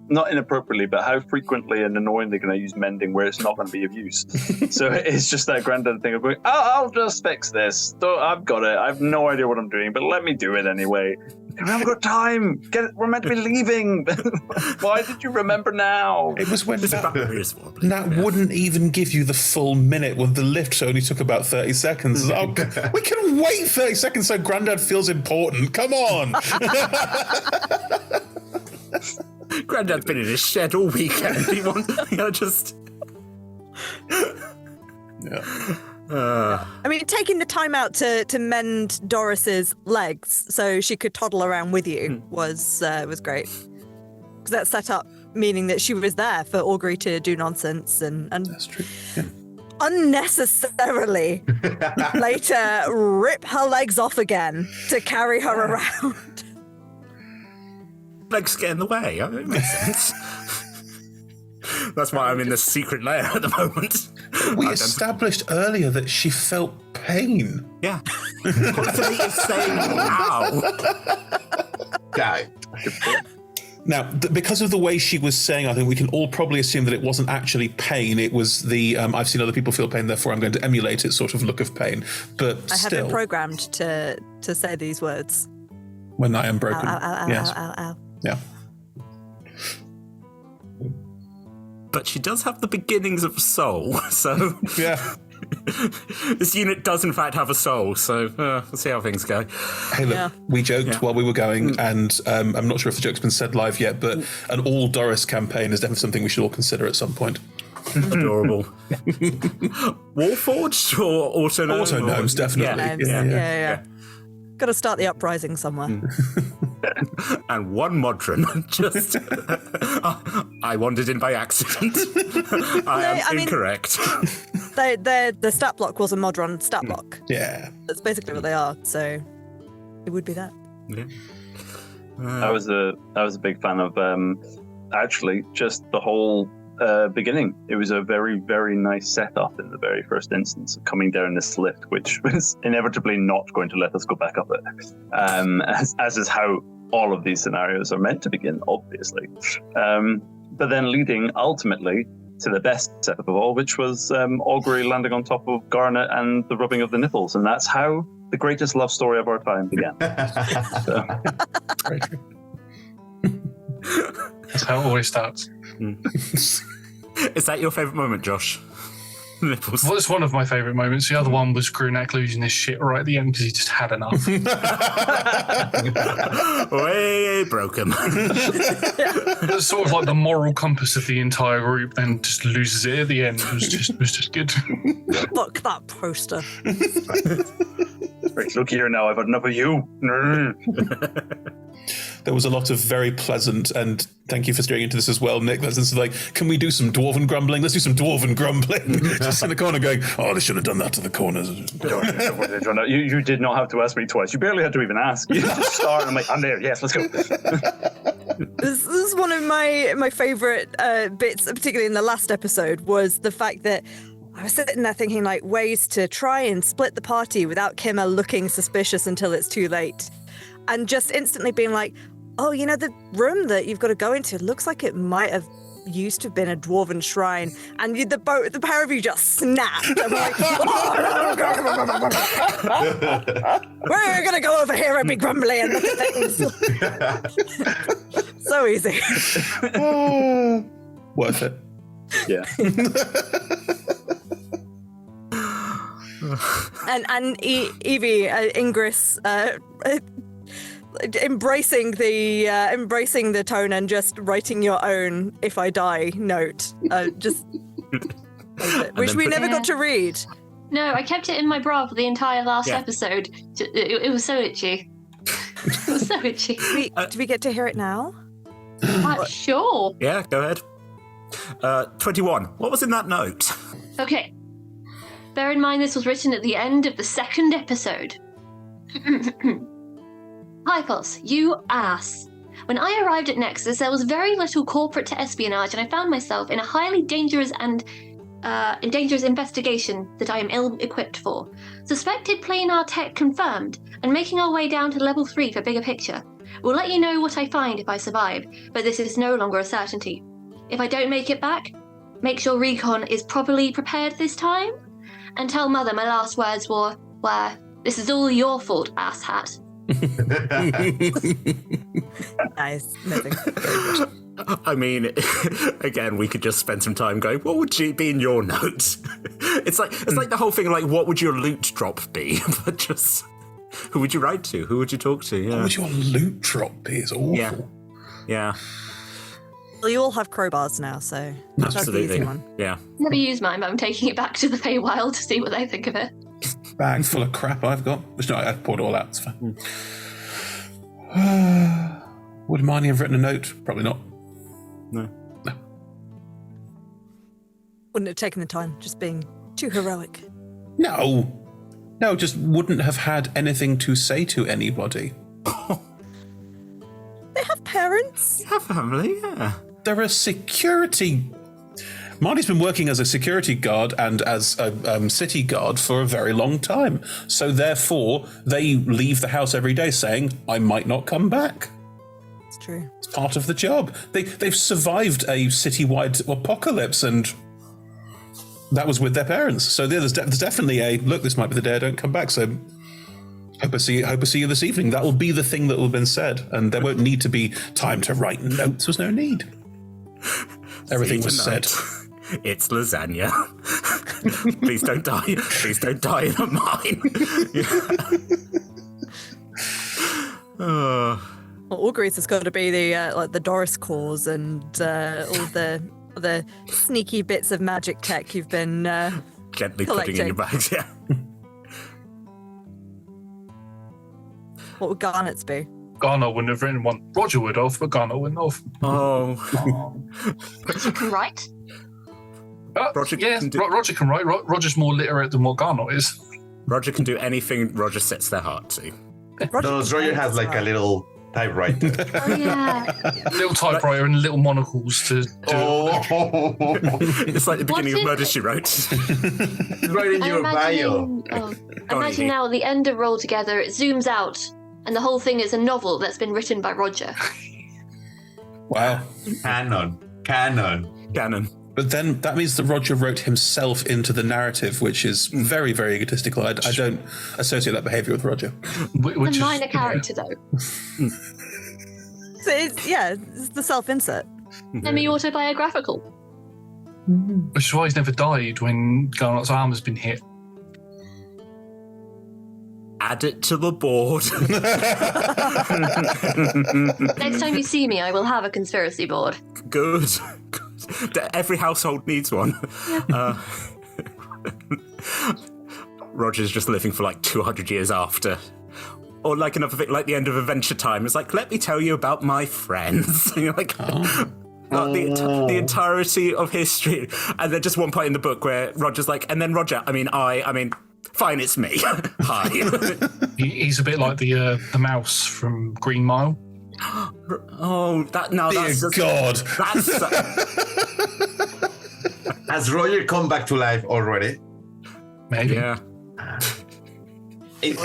not inappropriately, but how frequently and annoyingly can I use mending where it's not going to be of use? So it's just that granddad thing of going, I'll just fix this. I've got it. I have no idea what I'm doing, but let me do it anyway. We haven't got time. We're meant to be leaving. Why did you remember now? It was when that wouldn't even give you the full minute when the lift only took about 30 seconds. Oh, we can wait 30 seconds so Grandad feels important. Come on. Grandad's been in his shed all weekend. He wants, just... I mean, taking the time out to mend Doris's legs so she could toddle around with you was great, because that set up meaning that she was there for Augury to do nonsense and that's true. Yeah. Unnecessarily later rip her legs off again to carry her around. Legs get in the way. I mean, it makes sense. That's why I'm in the secret lair at the moment. We established earlier that she felt pain. Yeah. Constantly is saying how. Guy. Now, because of the way she was saying, I think we can all probably assume that it wasn't actually pain. It was the, I've seen other people feel pain, therefore I'm going to emulate it sort of look of pain. But I have still, been programmed to say these words. When I am broken. Ow, ow, ow, yes. ow, ow, ow. Yeah. But she does have the beginnings of a soul, so... Yeah. This unit does in fact have a soul, so we'll see how things go. Hey, look, we joked while we were going, and I'm not sure if the joke's been said live yet, but an all Doris campaign is definitely something we should all consider at some point. Adorable. Warforged or auto gnomes? Auto gnomes, definitely. Yeah. Got to start the uprising somewhere. And one Modron. Just, I wandered in by accident. I am incorrect. The stat block was a Modron stat block. Yeah. That's basically what they are. So it would be that. Yeah. I was a big fan of actually just the whole beginning. It was a very, very nice setup in the very first instance of coming down this lift, which was inevitably not going to let us go back up it, as is how all of these scenarios are meant to begin, obviously. But then leading ultimately to the best setup of all, which was Augury landing on top of Garnet and the rubbing of the nipples, and that's how the greatest love story of our time began. So. Very true. That's how it always starts. Is that your favourite moment, Josh? Nipples. Well, it's one of my favourite moments. The other one was Grunak losing his shit right at the end because he just had enough. Way broke him. It's sort of like the moral compass of the entire group, then just loses it at the end. It was just good. Look, that poster. Right, look here now, I've had enough of you. There was a lot of very pleasant, and thank you for steering into this as well, Nick. That's like, can we do some dwarven grumbling? Let's do some dwarven grumbling. Just in the corner going, oh, they should have done that to the corners. You did not have to ask me twice. You barely had to even ask. You just start, and I'm like, I'm there. Yes, let's go. This is one of my favourite bits, particularly in the last episode, was the fact that I was sitting there thinking, like, ways to try and split the party without Kimmer looking suspicious until it's too late. And just instantly being like, oh, you know, the room that you've got to go into looks like it might have used to have been a dwarven shrine. And the pair of you just snapped. And we're like, we're going to go over here and be grumbly and look at things. So easy. Worth it. Yeah. and Evie, Ingress, embracing the tone and just writing your own "if I die" note, which we never got to read. No, I kept it in my bra for the entire last episode. It was so itchy. It was so itchy. Do we get to hear it now? Sure. Yeah, go ahead. 21. What was in that note? Okay. Bear in mind this was written at the end of the second episode. Hi, Pulse, you ass. When I arrived at Nexus, there was very little corporate to espionage, and I found myself in a highly dangerous investigation that I am ill-equipped for. Suspected planar tech confirmed, and making our way down to level 3 for bigger picture. We'll let you know what I find if I survive, but this is no longer a certainty. If I don't make it back, make sure Recon is properly prepared this time, and tell Mother my last words were, this is all your fault, asshat. Nice. Nothing. I mean, again, we could just spend some time going, what would be in your notes? It's like the whole thing, like, what would your loot drop be? But just, who would you write to? Who would you talk to? Yeah. What would your loot drop be? It's awful. Yeah. Well, you all have crowbars now, so that's the easy one. Yeah. Never used mine, but I'm taking it back to the Feywild to see what they think of it. Bag full of crap I've got. Which, no, I poured it all out. It's fine. Would Marnie have written a note? Probably not. No. Wouldn't have taken the time, just being too heroic. No, just wouldn't have had anything to say to anybody. They have parents. Have family, yeah. They're a security. Marty's been working as a security guard and as a city guard for a very long time. So therefore, they leave the house every day saying, I might not come back. It's true. It's part of the job. They've survived a citywide apocalypse, and that was with their parents. So there's definitely a, look, this might be the day I don't come back. So hope I see you this evening. That will be the thing that will have been said. And there won't need to be time to write notes. There's no need. Everything was said. It's lasagna. Please don't die. Please don't die in a mine. Well, all Greece has got to be the Doris cores and all the sneaky bits of magic tech you've been Gently collecting. putting in your bags, yeah. What would Garnet's be? Garner wouldn't have written one. Roger would have, but Garner wouldn't have. Oh. You can write. Roger Yeah, can do- Roger can write. Roger's more literate than what Garner is. Roger can do anything Roger sets their heart to. Roger has like a little typewriter. Oh yeah. Little typewriter and little monocles to do. Oh, It's like the beginning What's of it? Murder, She Wrote. right in your bio. Imagine Evie. now at the end of Roll Together, it zooms out, and the whole thing is a novel that's been written by Roger. Wow. Canon. Canon. But then that means that Roger wrote himself into the narrative, which is very, very egotistical. I don't associate that behavior with Roger. Which a is minor character, though. So it's the self-insert. Semi-autobiographical. Which is why he's never died when Garnet's arm has been hit. Add it to the board. Next time you see me, I will have a conspiracy board. Good. Every household needs one. Roger's just living for like 200 years after. Or like another thing, like the end of Adventure Time. It's like, let me tell you about my friends. And you're like, the entirety of history. And then just one point in the book where Roger's like, and then Roger, I mean, fine, it's me. Hi. He's a bit like the mouse from Green Mile. Oh, that's God. That's Has Roger come back to life already? Maybe. yeah. Is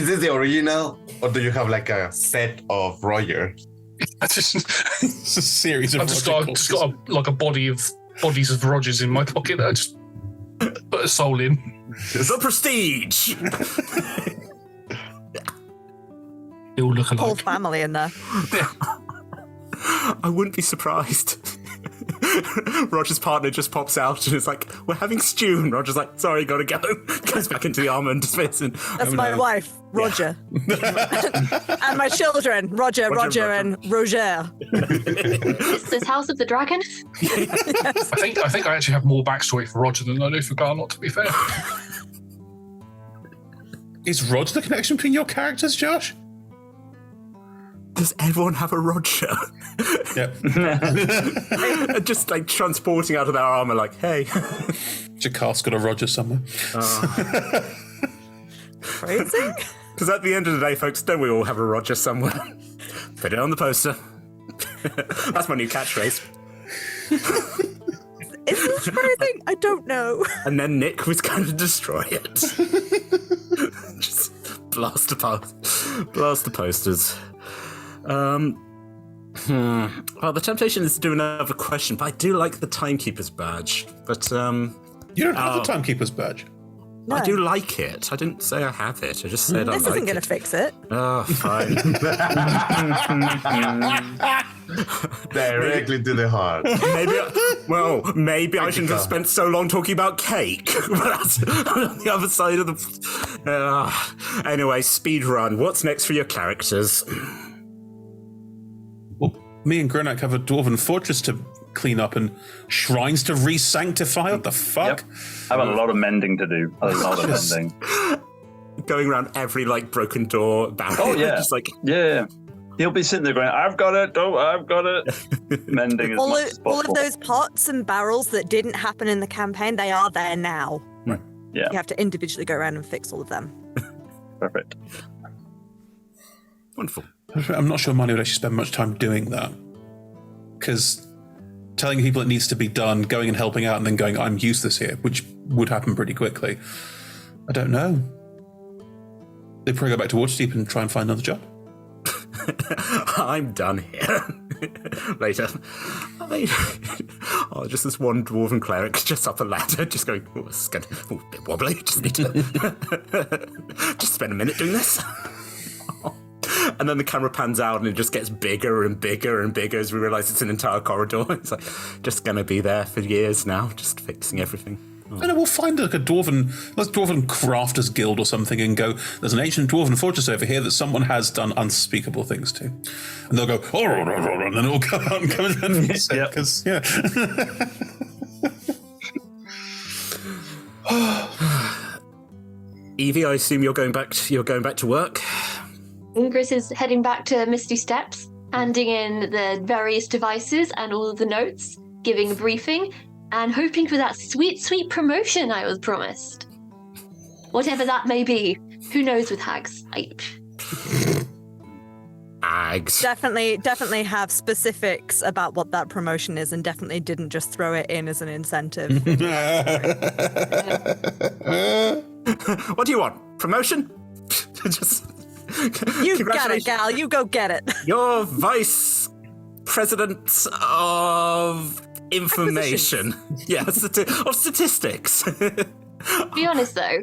this the original, or do you have like a set of Roger? It's It's a series of I've just Roger got a bodies of Rogers in my pocket that I just put a soul in. The Prestige. They all look Whole alike. family in there. I wouldn't be surprised. Roger's partner just pops out and is like, we're having stew. And Roger's like, sorry, gotta go. Goes back into the armor and disappears. And, That's my wife, Roger. And my children, Roger, and Roger. Is this House of the Dragon? I think I actually have more backstory for Roger than I do for Garnot, to be fair. Is Roger the connection between your characters, Josh? Does everyone have a Roger? Yep. Just like transporting out of their armor, like, hey. Jakar's got a Roger somewhere. Crazy. Because at the end of the day, folks, don't we all have a Roger somewhere? Put it on the poster. That's my new catchphrase. Is this crazy? I don't know. And then Nick was going to destroy it. Just blast the posters. Well, the temptation is to do another question, but I do like the Timekeeper's badge. But You don't have the Timekeeper's badge. No. I do like it. I didn't say I have it. I just said I like it. This isn't going to fix it. Oh, fine. Directly to the heart. Maybe I shouldn't have spent so long talking about cake. But that's on the other side of the... Anyway, speed run. What's next for your characters? Well, me and Grenak have a dwarven fortress to clean up and shrines to re-sanctify. What the fuck? Yep. I have a lot of mending to do. A lot of mending. Going around every broken door barrier. Oh, yeah. Just Yeah. He'll be sitting there going, I've got it. Oh, I've got it. Mending as all much as of possible. those pots and barrels that didn't happen in the campaign, they are there now. Yeah. You have to individually go around and fix all of them. Perfect. Wonderful. I'm not sure Marnie would actually spend much time doing that. Because telling people it needs to be done, going and helping out, and then going, I'm useless here, which would happen pretty quickly. I don't know. They'd probably go back to Waterdeep and try and find another job. I'm done here. Later. Just this one dwarven cleric just up a ladder, just going, oh, this is a bit wobbly. Just need to just spend a minute doing this. And then the camera pans out and it just gets bigger and bigger and bigger as we realise it's an entire corridor. It's like, just going to be there for years now, just fixing everything. I know, we'll find like a dwarven crafters guild or something and go, there's an ancient dwarven fortress over here that someone has done unspeakable things to. And they'll go, oh, and then it'll come out and come and because, yeah. Evie, I assume you're going back to work? Ingress is heading back to Misty Steps, handing in the various devices and all of the notes, giving a briefing, and hoping for that sweet, sweet promotion I was promised. Whatever that may be. Who knows with hags? Hags. Definitely have specifics about what that promotion is, and definitely didn't just throw it in as an incentive. What do you want? Promotion? Just You got it, gal. You go get it. You're vice president of information. Yeah, of statistics. Be honest though,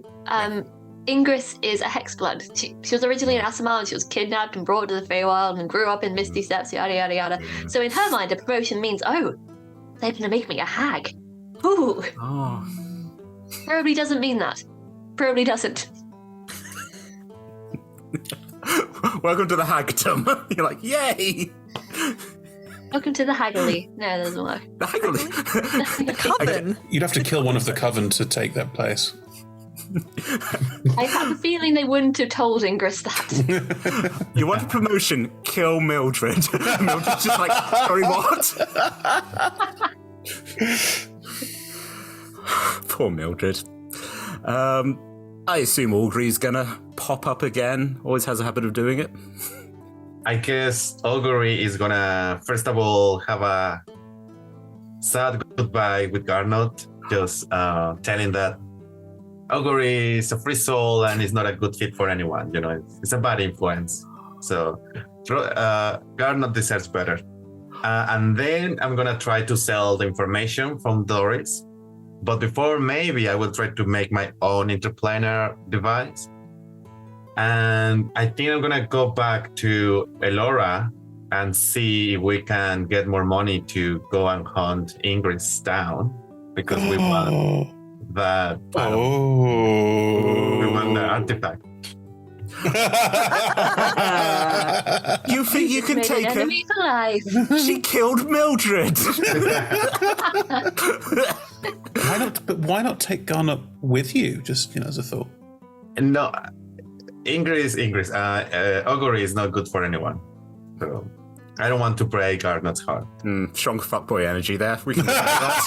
Ingress is a hexblood. She was originally an Asimov, and she was kidnapped and brought to the Feywild and grew up in Misty Steps, yada yada yada. So in her mind, a promotion means, oh, they're gonna make me a hag. Ooh. Oh. Probably doesn't mean that. Probably doesn't. Welcome to the hagdom. You're like, yay! Welcome to the Haggly. No, that doesn't work. The Haggly. The coven. You'd have to kill one of the coven to take that place. I have a feeling they wouldn't have told Ingress that. You want a promotion? Kill Mildred. Mildred's just like, sorry, what? Poor Mildred. I assume Augury's gonna pop up again. Always has a habit of doing it. I guess Augury is gonna, first of all, have a sad goodbye with Garnot, just telling that Augury is a free soul and is not a good fit for anyone. You know, it's a bad influence. So Garnot deserves better. And then I'm gonna try to sell the information from Doris. But before, maybe I will try to make my own interplanar device. And I think I'm gonna go back to Elora and see if we can get more money to go and hunt Ingress down, because we want that. We want the artifact. You think you can take her? Enemy for life. She killed Mildred. Why not take Garnet with you? Just as a thought. No, Ingress. Augury is not good for anyone. So I don't want to break Garnot's heart. Strong fuckboy energy there. We can do that.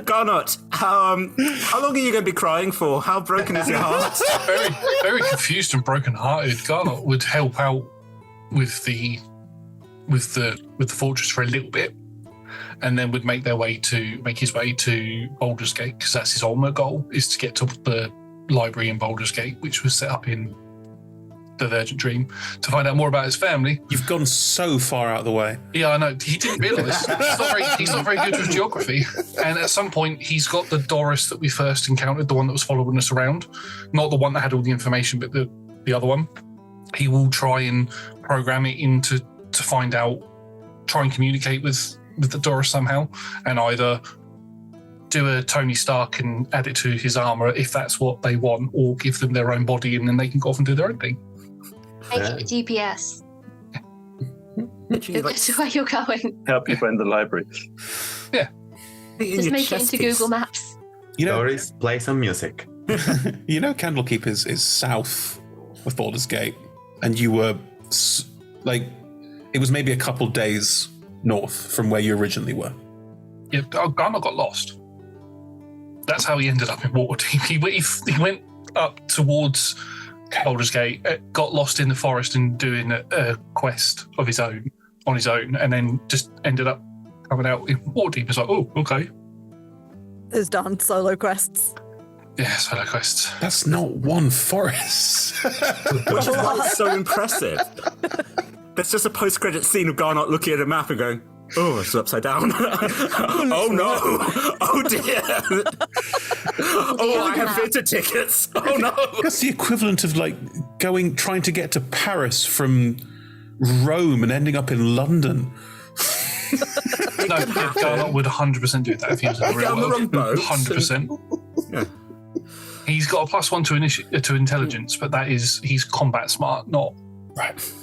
Garnet, how long are you going to be crying for? How broken is your heart? Very, very confused and broken-hearted. Garnet would help out with the fortress for a little bit, and then would make his way to Baldur's Gate, because that's his ultimate goal, is to get to the library in Baldur's Gate, which was set up in the Virgin Dream, to find out more about his family. You've gone so far out of the way. Yeah, I know. He didn't realise. He's not very good with geography. And at some point, he's got the Doris that we first encountered, the one that was following us around, not the one that had all the information, but the other one. He will try and program it into to find out, try and communicate with the Doris somehow, and either do a Tony Stark and add it to his armor if that's what they want, or give them their own body and then they can go off and do their own thing. Make it a GPS. Literally, like, That's where you're going. Help you find the library. Yeah. Just make it into Google Maps. Doris, play some music. Candlekeep is south of Baldur's Gate, and you were it was maybe a couple days north from where you originally were. Yeah, Garnet got lost. That's how he ended up in Waterdeep. He went up towards Baldur's Gate, got lost in the forest and doing a quest of his own, on his own, and then just ended up coming out in Waterdeep. It's like, oh, okay. Has done solo quests. Yeah, solo quests. That's not one forest. which is why it's so impressive. There's just a post-credit scene of Garnet looking at a map and going, Oh, it's upside down. Oh no! Oh dear! Oh, I have theatre tickets. Oh no! That's the equivalent of like trying to get to Paris from Rome and ending up in London. No, Garlock would 100% do that if he was in the real on the wrong world. boat. 100%. Yeah. He's got a +1 to intelligence, but that is he's combat smart, not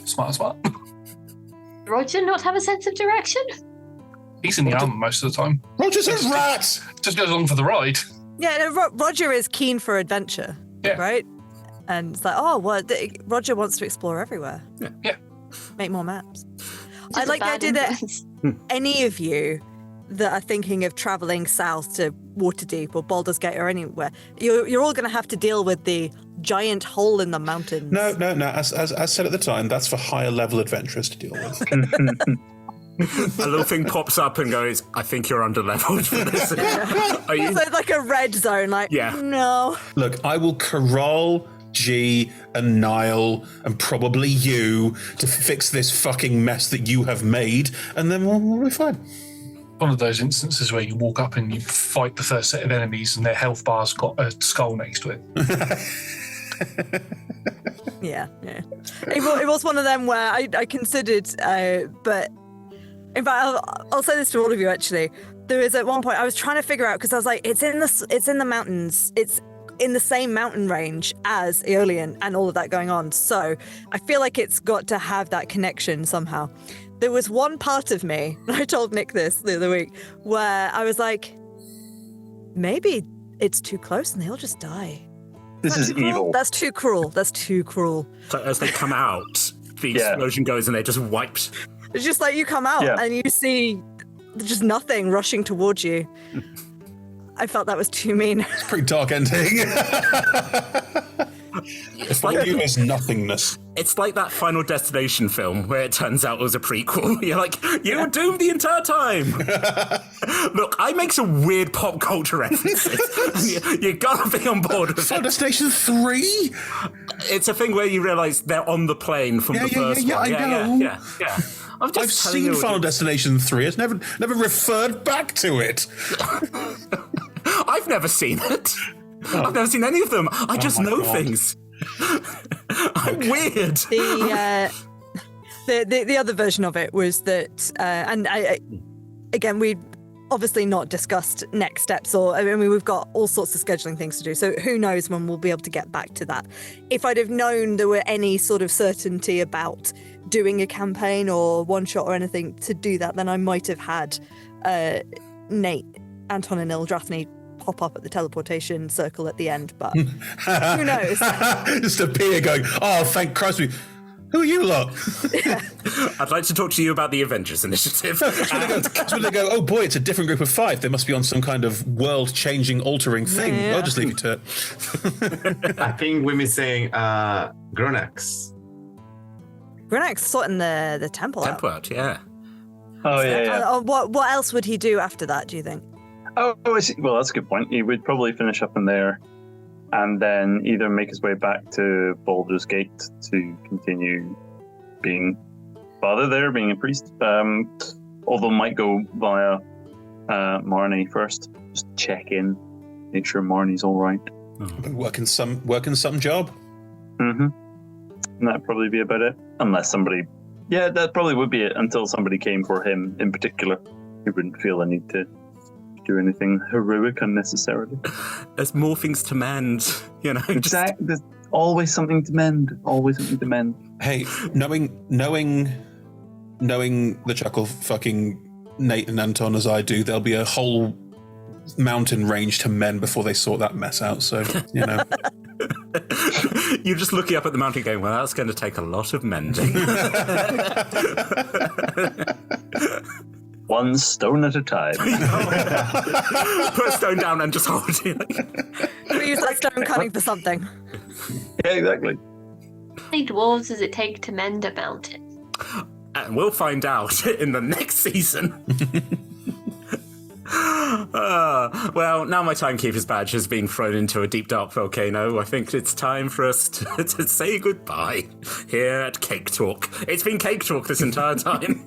smart. Roger not have a sense of direction? He's in the armor most of the time. Roger's a rat! Just goes along for the ride. Yeah, no, Roger is keen for adventure, right? And it's like, Roger wants to explore everywhere. Yeah. Make more maps. Just I like a the bad idea that influence. any of you that are thinking of traveling south to Waterdeep or Baldur's Gate or anywhere, you're all going to have to deal with the giant hole in the mountains. No. As said at the time, that's for higher level adventurers to deal with. A little thing pops up and goes, I think you're under-leveled for this. Are you? So it's like a red zone, like, Yeah. no. Look, I will corral G and Niall and probably you to fix this fucking mess that you have made, and then we'll be fine. One of those instances where you walk up and you fight the first set of enemies and their health bar's got a skull next to it. Yeah. It was one of them where I considered, but in fact, I'll say this to all of you. Actually, there was at one point I was trying to figure out because I was like, it's in the mountains. It's in the same mountain range as Aeolian and all of that going on. So I feel like it's got to have that connection somehow. There was one part of me, and I told Nick this the other week, where I was like, maybe it's too close and they'll just die. This is Cruel? evil. That's too cruel. That's too cruel. So as they come out, the explosion goes and they're just wiped. It's just like you come out and you see just nothing rushing towards you. I felt that was too mean. It's a pretty dark ending. It's like you as nothingness. It's like that Final Destination film where it turns out it was a prequel. You're like, you were doomed the entire time. Look, I make some weird pop culture references. you gotta be on board with Final it. Destination 3? It's a thing where you realise they're on the plane from the first one. I know. Yeah. I've I've seen Final Destination 3. It's never referred back to it. I've never seen it. I've never seen any of them. I just know things. I'm weird. The other version of it was that, and again, we obviously not discussed next steps, or I mean, we've got all sorts of scheduling things to do. So who knows when we'll be able to get back to that. If I'd have known there were any sort of certainty about doing a campaign or one shot or anything to do that, then I might have had Nate, Anton, and Ildrathni pop up at the teleportation circle at the end, but who knows? Just appear going, oh, thank Christ. Who are you lot? I'd like to talk to you about the Avengers Initiative. That's when they go, oh boy, it's a different group of 5. They must be on some kind of world-changing, altering thing. Yeah. I'll just leave you to it. I think we're missing Gronax. Grenax sorting the temple out. Template, yeah. Oh, yeah. What else would he do after that, do you think? Oh, I see. Well, that's a good point. He would probably finish up in there and then either make his way back to Baldur's Gate to continue being father there, being a priest. Although might go via Marnie first. Just check in, make sure Marnie's all right. Working some job. Mm-hmm. And that'd probably be about it. Unless somebody... Yeah, that probably would be it until somebody came for him in particular. He wouldn't feel a need to do anything heroic unnecessarily. There's more things to mend, you know. Exactly. There's always something to mend. Always something to mend. Hey, knowing the chuckle fucking Nate and Anton as I do, there'll be a whole mountain range to mend before they sort that mess out. So, you know. You're just looking up at the mountain going, well, that's going to take a lot of mending. One stone at a time. Put a stone down and just hold it. We use that stone cutting for something. Yeah, exactly. How many dwarves does it take to mend a mountain? And we'll find out in the next season. Well, now my timekeeper's badge has been thrown into a deep dark volcano, I think it's time for us to say goodbye here at Cake Talk. It's been Cake Talk this entire time.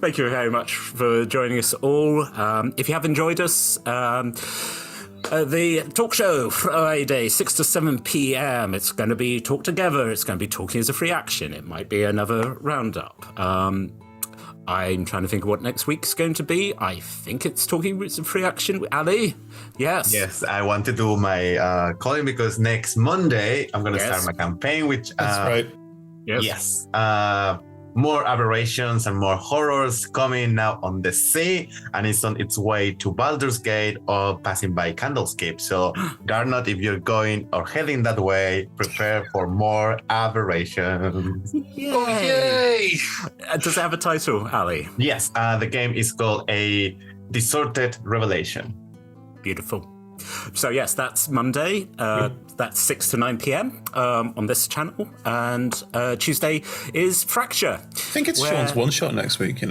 Thank you very much for joining us all. If you have enjoyed us, the talk show Friday, 6 to 7 p.m. It's going to be Talk Together. It's going to be Talking as a Free Action. It might be another roundup. I'm trying to think of what next week's going to be. I think it's Talking as a Free Action with Ali. Yes. Yes, I want to do my calling because next Monday I'm going to start my campaign, which That's right. Yes. More aberrations and more horrors coming now on the sea, and it's on its way to Baldur's Gate or passing by Candlescape. So, Garnot, if you're going or heading that way, prepare for more aberrations. Yay! Does it have a title, Ali? Yes, the game is called A Distorted Revelation. Beautiful. So yes, that's Monday. That's 6 to 9 p.m. On this channel, and Tuesday is Fracture. I think it's Sean's one shot next week.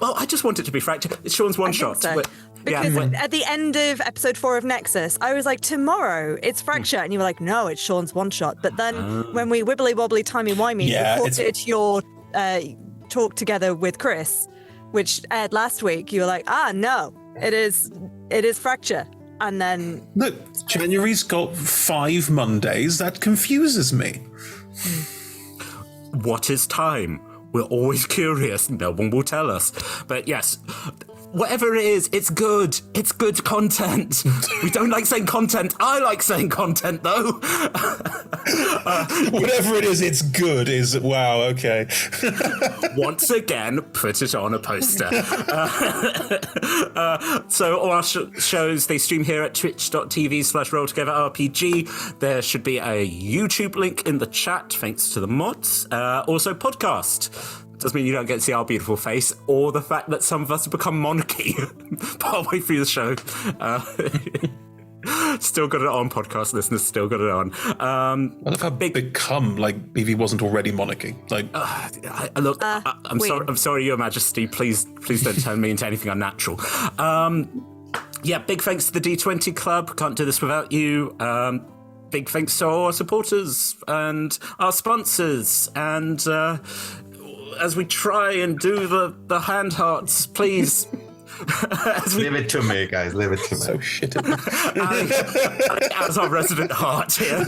Well, I just want it to be Fracture. It's Sean's one shot. So. Because at the end of episode 4 of Nexus, I was like, tomorrow it's Fracture, and you were like, no, it's Sean's one shot. But then when we wibbly wobbly timey wimey recorded your talk together with Chris, which aired last week, you were like, no, it is Fracture. And then... Look, January's got 5 Mondays. That confuses me. What is time? We're always curious. No one will tell us. But yes, whatever it is, it's good. It's good content. We don't like saying content. I like saying content, though. Whatever it is, it's good. Wow, okay. Once again, put it on a poster. So all our shows, they stream here at twitch.tv/rolltogetherrpg. There should be a YouTube link in the chat, thanks to the mods. Also, podcast. Doesn't mean you don't get to see our beautiful face or the fact that some of us have become monarchy partway through the show. Still got it on, podcast listeners. Still got it on. I love how become, like, if he wasn't already monarchy. Like, look, I'm sorry. I'm sorry, Your Majesty. Please don't turn me into anything unnatural. Yeah, big thanks to the D20 Club. Can't do this without you. Big thanks to our supporters and our sponsors. And as we try and do the hand hearts, please. Leave it to me, guys. Leave it to me. So shit. As our resident heart here,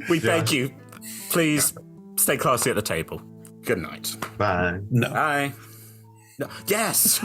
we beg you, please stay classy at the table. Good night. Bye. No. Bye. No. Yes.